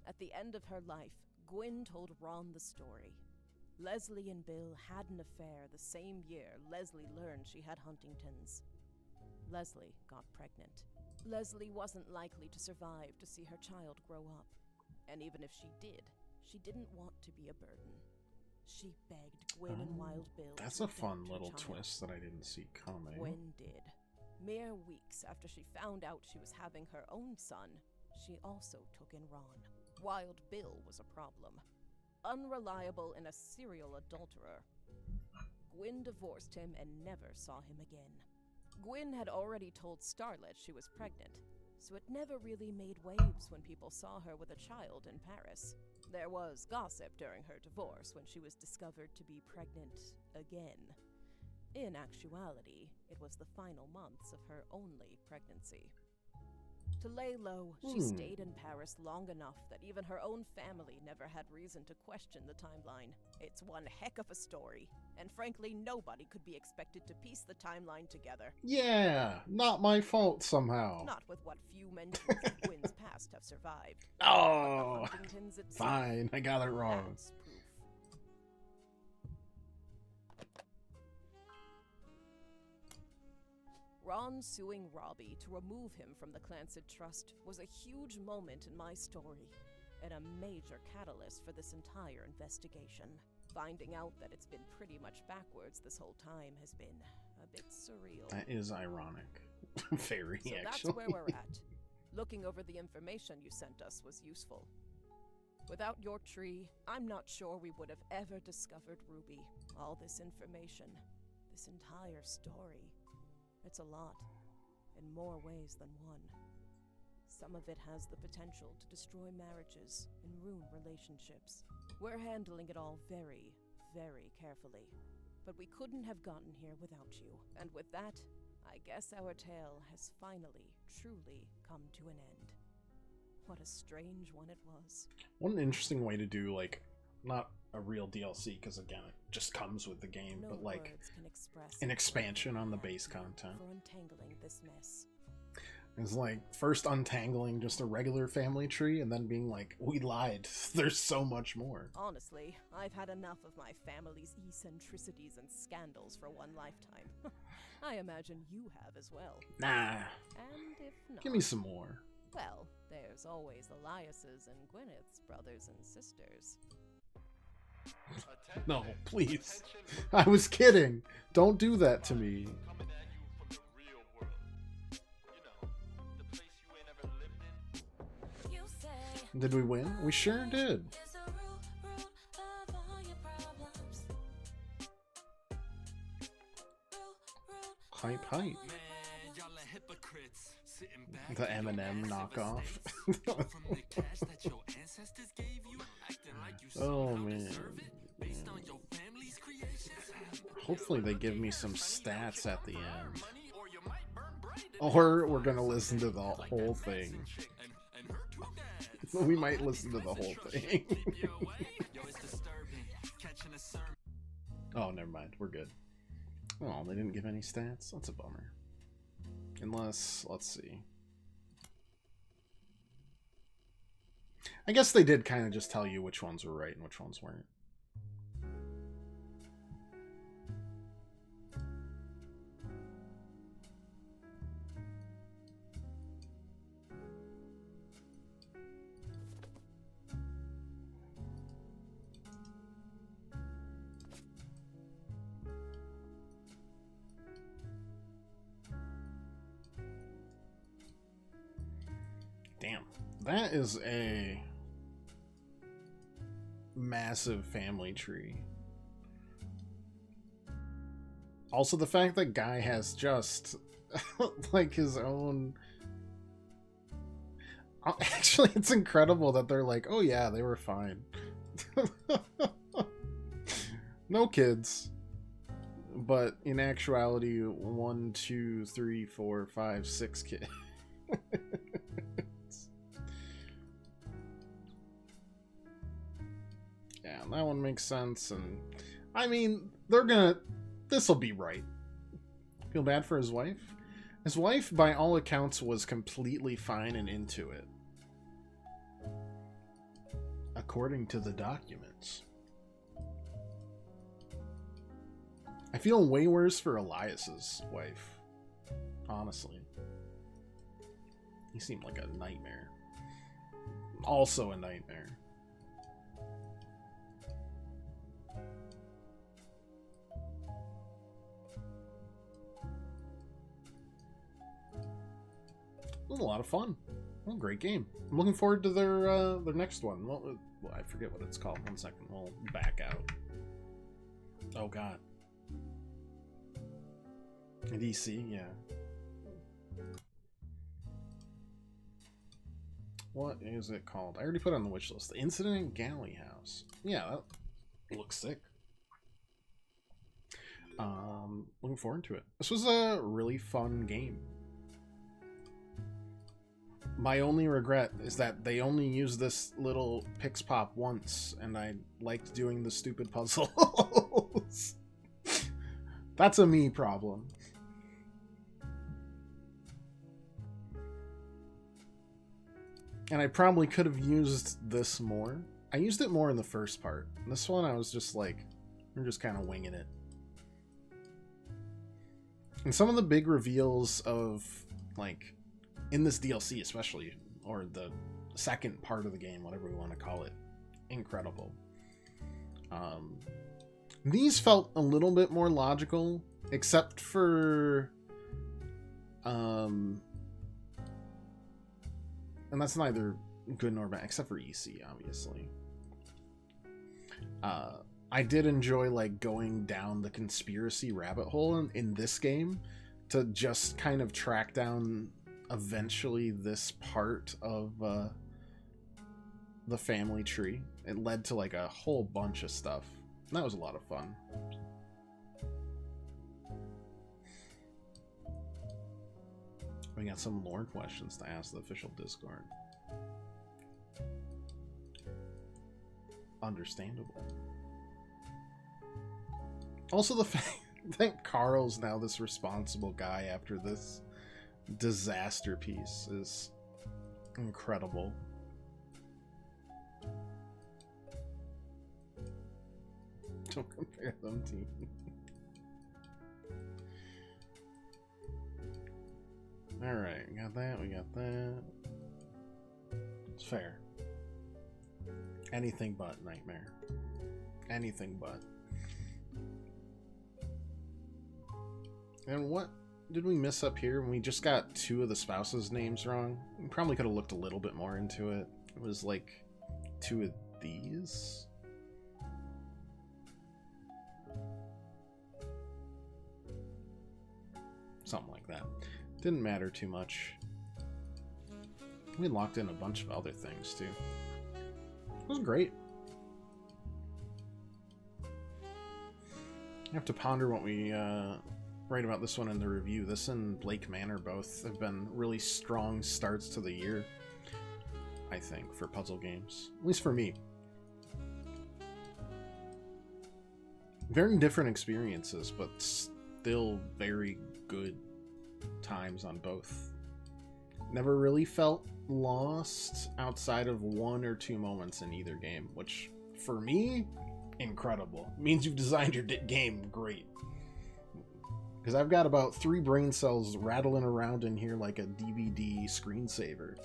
At the end of her life, Gwyn told Ron the story. Leslie and Bill had an affair the same year Leslie learned she had Huntington's. Leslie got pregnant. Leslie wasn't likely to survive to see her child grow up. And even if she did, she didn't want to be a burden. She begged Gwyn and Wild Bill. That's a fun little twist that I didn't see coming. Gwyn did. Mere weeks after she found out she was having her own son, she also took in Ron. Wild Bill was a problem. Unreliable and a serial adulterer. Gwyn divorced him and never saw him again. Gwyn had already told Starlet she was pregnant, so it never really made waves when people saw her with a child in Paris. There was gossip during her divorce when she was discovered to be pregnant again. In actuality, it was the final months of her only pregnancy. To lay low, she stayed in Paris long enough that even her own family never had reason to question the timeline. It's one heck of a story, and frankly, nobody could be expected to piece the timeline together. Yeah, not my fault somehow. Not with what few mentions of Gwyn's past have survived. Oh, fine, I got it wrong. That's proof. Ron suing Robbie to remove him from the Clancid Trust was a huge moment in my story, and a major catalyst for this entire investigation. Finding out that it's been pretty much backwards this whole time has been a bit surreal. That is ironic. Very, so actually. That's where we're at. Looking over the information you sent us was useful. Without your tree, I'm not sure we would have ever discovered Ruby. All this information, this entire story. It's a lot, in more ways than one. Some of it has the potential to destroy marriages and ruin relationships. We're handling it all very, very carefully. But we couldn't have gotten here without you. And with that, I guess our tale has finally, truly come to an end. What a strange one it was. What an interesting way to do, like, not a real DLC, because again, it just comes with the game, No but like words can express an expansion on the base content. For untangling this mess. It's like first untangling just a regular family tree and then being like, we lied. There's so much more. Honestly, I've had enough of my family's eccentricities and scandals for one lifetime. I imagine you have as well. Nah. And if not, give me some more. Well, there's always Elias's and Gwyneth's brothers and sisters. No, please. I was kidding. Don't do that to me. Did we win? We sure did. Hype, hype. The Eminem knockoff. Oh man. Hopefully they give me some stats at the end. Or we're gonna listen to the whole thing. We might listen to the whole thing. Oh, never mind. We're good. Oh, they didn't give any stats? That's a bummer. Unless, let's see. I guess they did kind of just tell you which ones were right and which ones weren't. Damn, that is a massive family tree. Also, the fact that Guy has just like his own. Actually, it's incredible that they're like, oh yeah, they were fine. No kids. but in actuality, 1, 2, 3, 4, 5, 6 kids. Yeah, that one makes sense, and I mean, this'll be right. Feel bad for his wife? His wife, by all accounts, was completely fine and into it. According to the documents. I feel way worse for Elias's wife. Honestly. He seemed like a nightmare. Also a nightmare. It was a lot of fun. Well, great game. I'm looking forward to their next one. Well, I forget what it's called. 1 second. We'll back out. Oh god. DC, yeah. What is it called? I already put it on the wish list. The Incident in Galley House. Yeah, that looks sick. Looking forward to it. This was a really fun game. My only regret is that they only used this little Pix Pop once, and I liked doing the stupid puzzles. That's a me problem. And I probably could have used this more. I used it more in the first part. This one I was just like, we're just kind of winging it. And some of the big reveals of, like, in this DLC especially, or the second part of the game, whatever we want to call it, incredible. These felt a little bit more logical, except for and that's neither good nor bad, except for EC, obviously. I did enjoy, like, going down the conspiracy rabbit hole in this game to just kind of track down eventually this part of the family tree. It led to, like, a whole bunch of stuff. That was a lot of fun. We got some lore questions to ask the official Discord. Understandable. Also, the fact that Carl's now this responsible guy after this disaster piece is incredible. Don't compare them to you. Alright, we got that, we got that. It's fair. Anything but Nightmare. Anything but. And what did we miss up here? We just got 2 of the spouses' names wrong. We probably could have looked a little bit more into it. It was like 2 of these. Something like that. Didn't matter too much. We locked in a bunch of other things too. It was great. I have to ponder what we write about this one in the review. This and Blake Manor both have been really strong starts to the year, I think, for puzzle games. At least for me. Very different experiences, but still very good times on both. Never really felt lost outside of 1 or 2 moments in either game, which, for me, incredible. Means you've designed your game great. Because I've got about 3 brain cells rattling around in here like a DVD screensaver.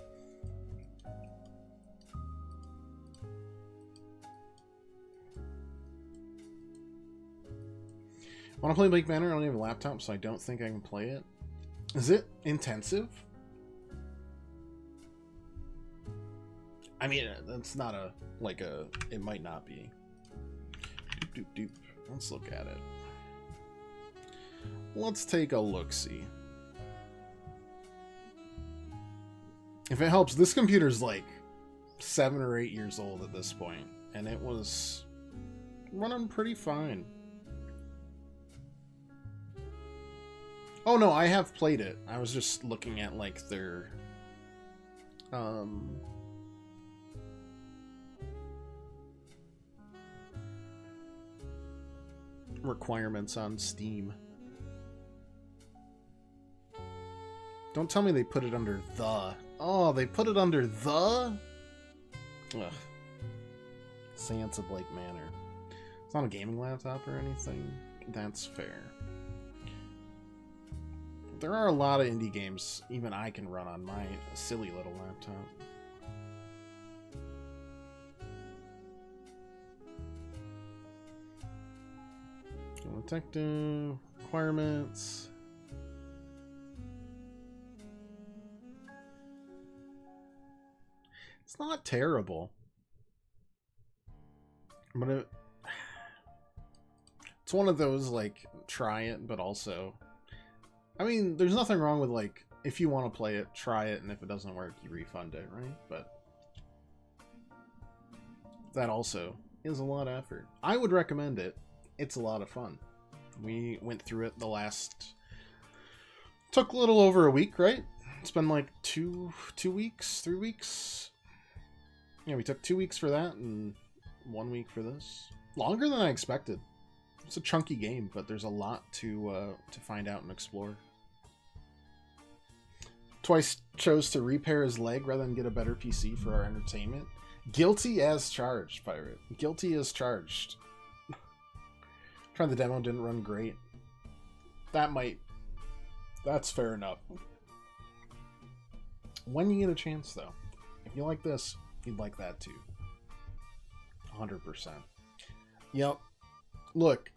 Want to play Blake Manor? I don't have a laptop, so I don't think I can play it. Is it intensive? I mean, that's not a, like a, it might not be. Doop, doop, doop. Let's look at it. Let's take a look-see. If it helps, this computer's like 7 or 8 years old at this point, and it was running pretty fine. Oh no, I have played it. I was just looking at like their requirements on Steam. Don't tell me they put it under the. Oh, they put it under the? Ugh. Sansa Blake Manor. It's not a gaming laptop or anything. That's fair. There are a lot of indie games even I can run on my silly little laptop. Detective requirements. It's not terrible. But it's one of those, like, try it, but also... I mean, there's nothing wrong with, like, if you want to play it, try it, and if it doesn't work, you refund it, right? But that also is a lot of effort. I would recommend it. It's a lot of fun. We went through it the last... Took a little over a week, right? It's been like 2 weeks, 3 weeks. Yeah, we took 2 weeks for that and 1 week for this. Longer than I expected. It's a chunky game, but there's a lot to find out and explore. Twice chose to repair his leg rather than get a better PC for our entertainment. Guilty as charged, Pirate. Guilty as charged. Tried the demo, didn't run great. That's fair enough. When you get a chance, though, if you like this, you'd like that too. 100%. Yep. Look,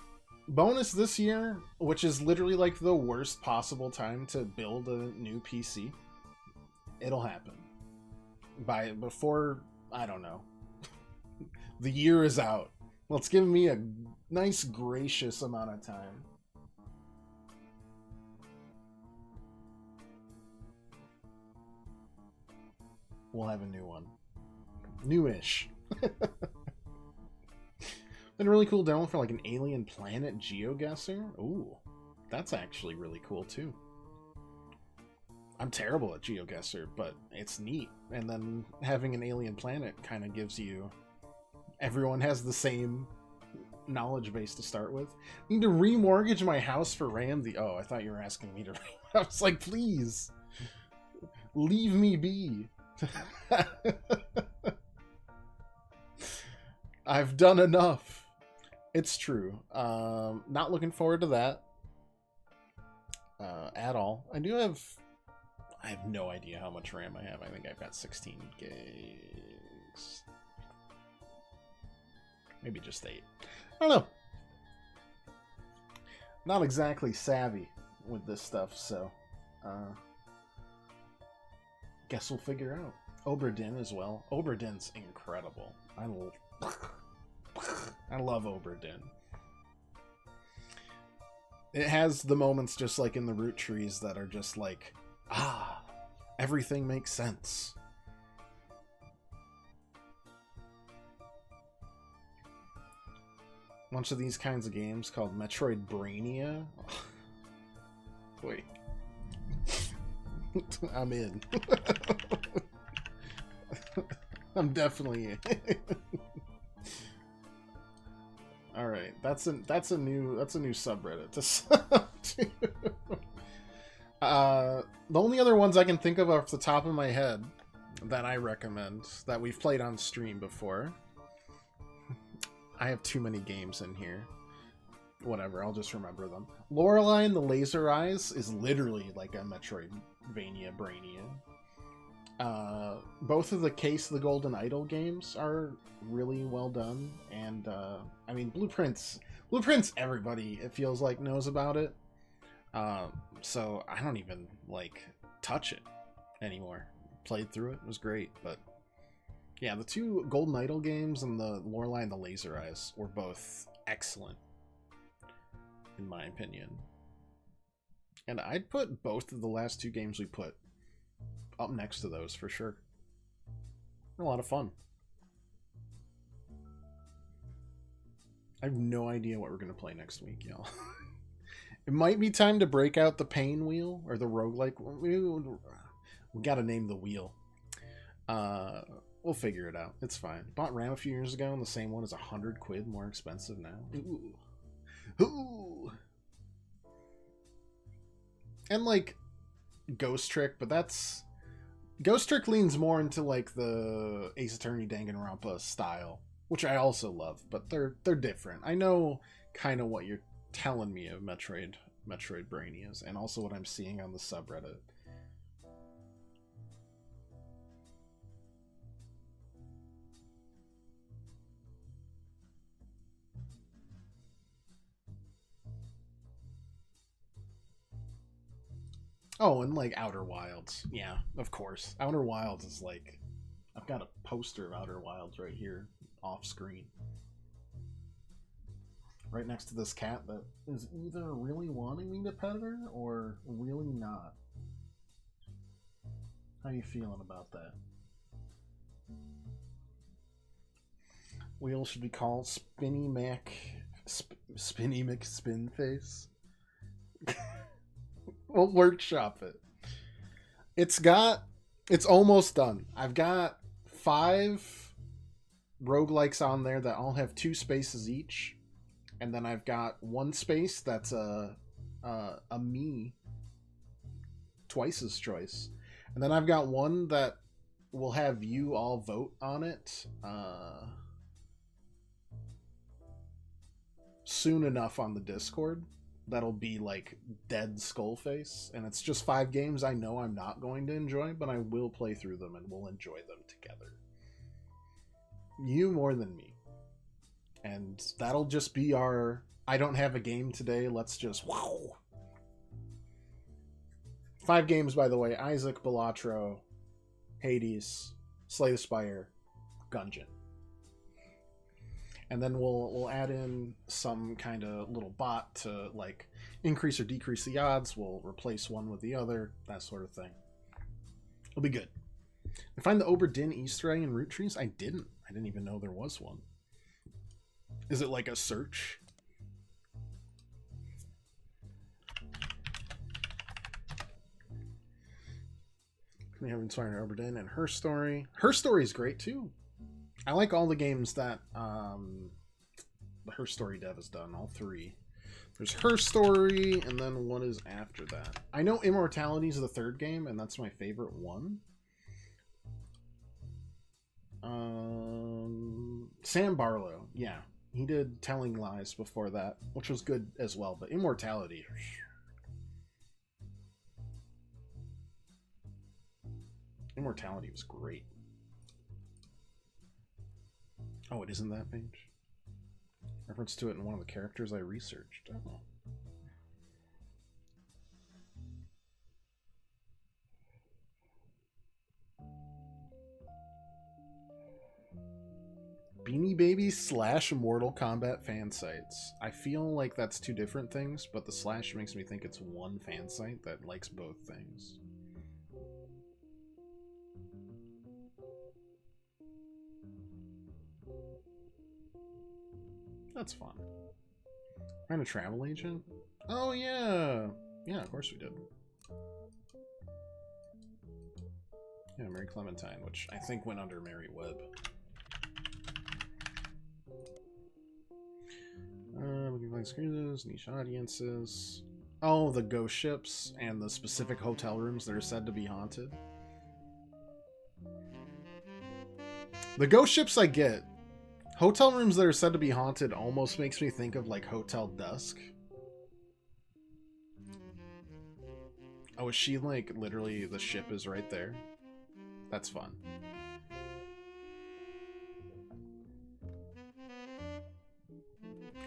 bonus this year, which is literally like the worst possible time to build a new PC. It'll happen. Before, I don't know. The year is out. Let's give me a nice, gracious amount of time. We'll have a new one. Newish. Been a really cool demo for like an alien planet geoguesser. Ooh, that's actually really cool too. I'm terrible at geoguesser, but it's neat. And then having an alien planet kind of gives you... Everyone has the same knowledge base to start with. I need to remortgage my house for Randy. Oh, I thought you were asking me to... I was like, please. Leave me be. I've done enough. It's true. Not looking forward to that at all. I have no idea how much RAM I have. I think I've got 16 gigs. Maybe just 8. I don't know. Not exactly savvy with this stuff, so guess we'll figure out. Oberdin as well. Oberdin's incredible. I love Oberdin. It has the moments just like in the Roottrees that are just like, everything makes sense. A bunch of these kinds of games called Metroid Brainia. Wait. I'm in. I'm definitely in. All right, that's a new subreddit to sub to. The only other ones I can think of off the top of my head that I recommend that we've played on stream before. I have too many games in here. Whatever, I'll just remember them. Lorelei and the Laser Eyes is literally like a Metroidvania Brainia. Both of the Case of the Golden Idol games are really well done, and I mean Blueprints everybody, it feels like, knows about it. So I don't even like touch it anymore. Played through it, was great, but yeah, the two Golden Idol games and the Lorelei and the Laser Eyes were both excellent, in my opinion. And I'd put both of the last two games we put up next to those for sure. A lot of fun. I have no idea what we're going to play next week, y'all. It might be time to break out the pain wheel or the roguelike. We gotta name the wheel. We'll figure it out. It's fine. Bought RAM a few years ago, and the same one is £100 more expensive now. Ooh. Ooh. And like Ghost Trick, but that's Ghost Trick leans more into like the Ace Attorney Danganronpa style, which I also love, but they're different. I know kind of what you're telling me of Metroid Brainy is, and also what I'm seeing on the subreddit. Oh, and like Outer Wilds. Yeah, of course. Outer Wilds is like... I've got a poster of Outer Wilds right here, off screen. Right next to this cat that is either really wanting me to pet her or really not. How you feeling about that? Wheel should be called Spinny Mac... Spinny McSpinface? We'll workshop it. It's almost done. I've got 5 roguelikes on there that all have 2 spaces each. And then I've got 1 space that's a me Twice's choice. And then I've got 1 that will have you all vote on it soon enough on the Discord. That'll be like Dead Skullface, and it's just 5 games I know I'm not going to enjoy, but I will play through them and we'll enjoy them together. You more than me. And that'll just be our I don't have a game today, let's just wow. 5 games, by the way: Isaac, Balatro, Hades, Slay the Spire, Gungeon. And then we'll add in some kind of little bot to like increase or decrease the odds. We'll replace one with the other, that sort of thing. It'll be good. I find the Oberdin Easter egg in Roottrees. I didn't even know there was one. Is it like a search? We have inspired Oberdin and Her Story. Her Story is great too. I like all the games that the Her Story dev has done, all 3. There's Her Story, and then what is after that? I know Immortality is the 3rd game, and that's my favorite one. Sam Barlow, yeah. He did Telling Lies before that, which was good as well, but Immortality... Immortality was great. Oh, it isn't that page? Reference to it in one of the characters I researched. Oh. Beanie Babies / Mortal Kombat fan sites. I feel like that's 2 different things, but the / makes me think it's one fan site that likes both things. That's fun. Find a travel agent? Oh, yeah. Yeah, of course we did. Yeah, Mary Clementine, which I think went under Mary Webb. Looking for cruises, niche audiences. Oh, the ghost ships and the specific hotel rooms that are said to be haunted. The ghost ships I get. Hotel rooms that are said to be haunted almost makes me think of like Hotel Dusk. Oh, is she like literally the ship is right there? That's fun.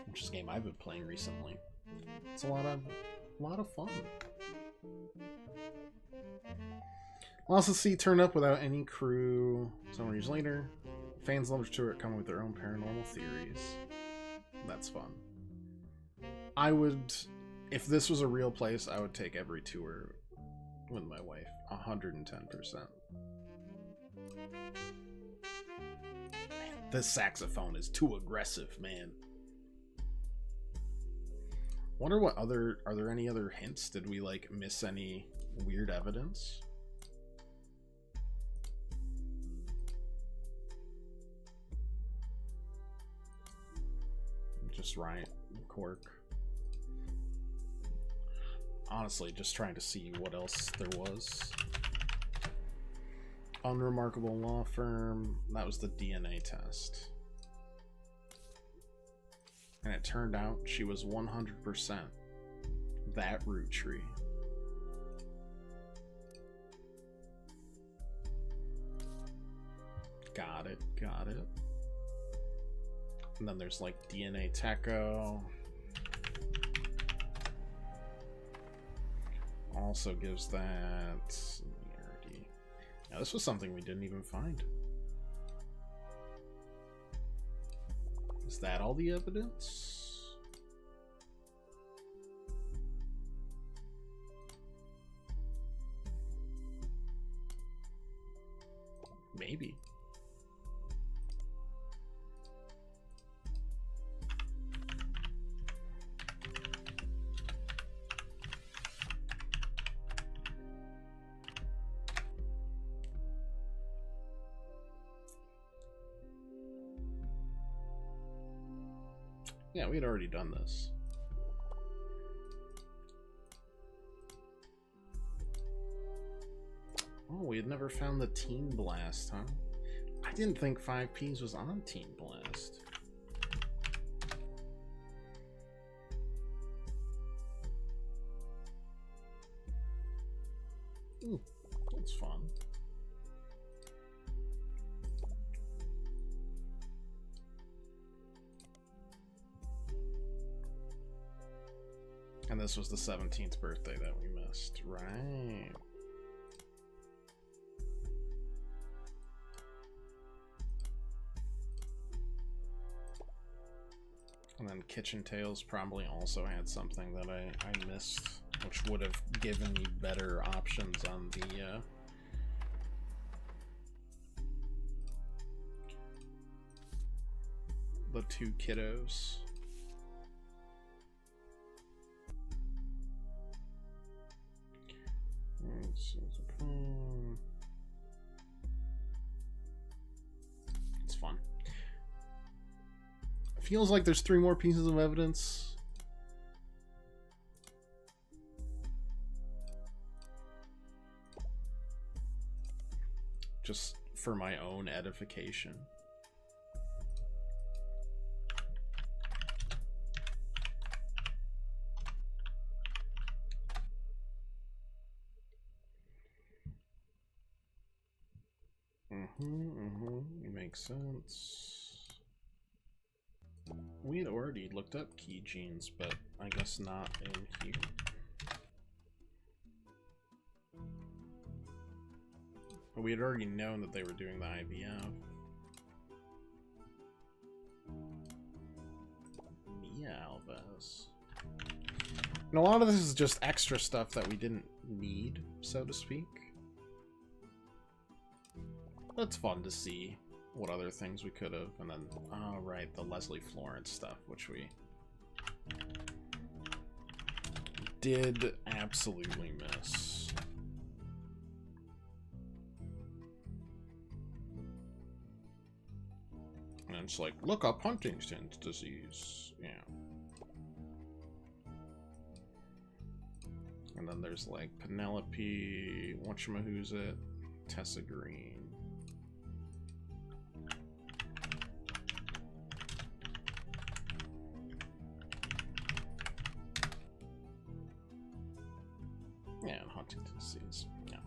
Which is a game I've been playing recently. It's a lot of fun. Lost at Sea turned up without any crew. Several years later, fans love to tour it, coming with their own paranormal theories. That's fun. I would, if this was a real place, I would take every tour with my wife. 110%. Man, this saxophone is too aggressive, man. Wonder what other... Are there any other hints? Did we, like, miss any weird evidence? Just right. Cork. Honestly, just trying to see what else there was. Unremarkable law firm. That was the DNA test. And it turned out she was 100% that root tree. Got it, got it. And then there's like DNA Techo. Also gives that similarity. Now this was something we didn't even find. Is that all the evidence? Maybe. Yeah, we had already done this. Oh, we had never found the Teen Blast, huh? I didn't think 5Ps was on Teen Blast. Ooh, that's fun. And this was the 17th birthday that we missed, right? And then Kitchen Tales probably also had something that I missed, which would have given me better options on the two kiddos. It's fun. Feels like there's 3 more pieces of evidence. Just for my own edification. Makes sense. We had already looked up key genes, but I guess not in here. But we had already known that they were doing the IVF. Mia Alves. And a lot of this is just extra stuff that we didn't need, so to speak. It's fun to see what other things we could have, and then, oh right, the Leslie Florence stuff, which we did absolutely miss. And it's like, look up Huntington's disease, yeah. And then there's like Penelope, whatchamahoosit, Tessa Green. Yeah, and Huntington's disease. Yeah.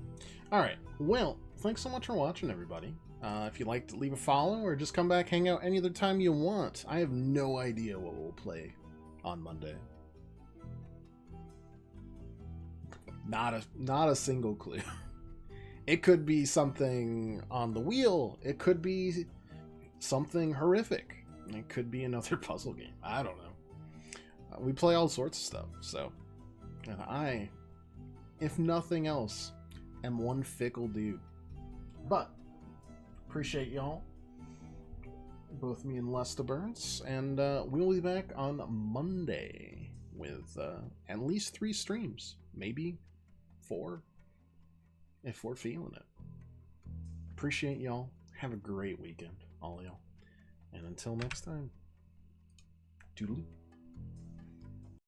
Alright, well, thanks so much for watching, everybody. If you'd like to leave a follow or just come back, hang out any other time you want. I have no idea what we'll play on Monday. Not a single clue. It could be something on the wheel. It could be something horrific. It could be another puzzle game. I don't know. We play all sorts of stuff, so... And I, if nothing else, am one fickle dude. But, appreciate y'all. Both me and Lesta Burns. And we will be back on Monday with at least 3 streams, maybe 4 if we're feeling it. Appreciate y'all. Have a great weekend, all y'all. And until next time, doodle.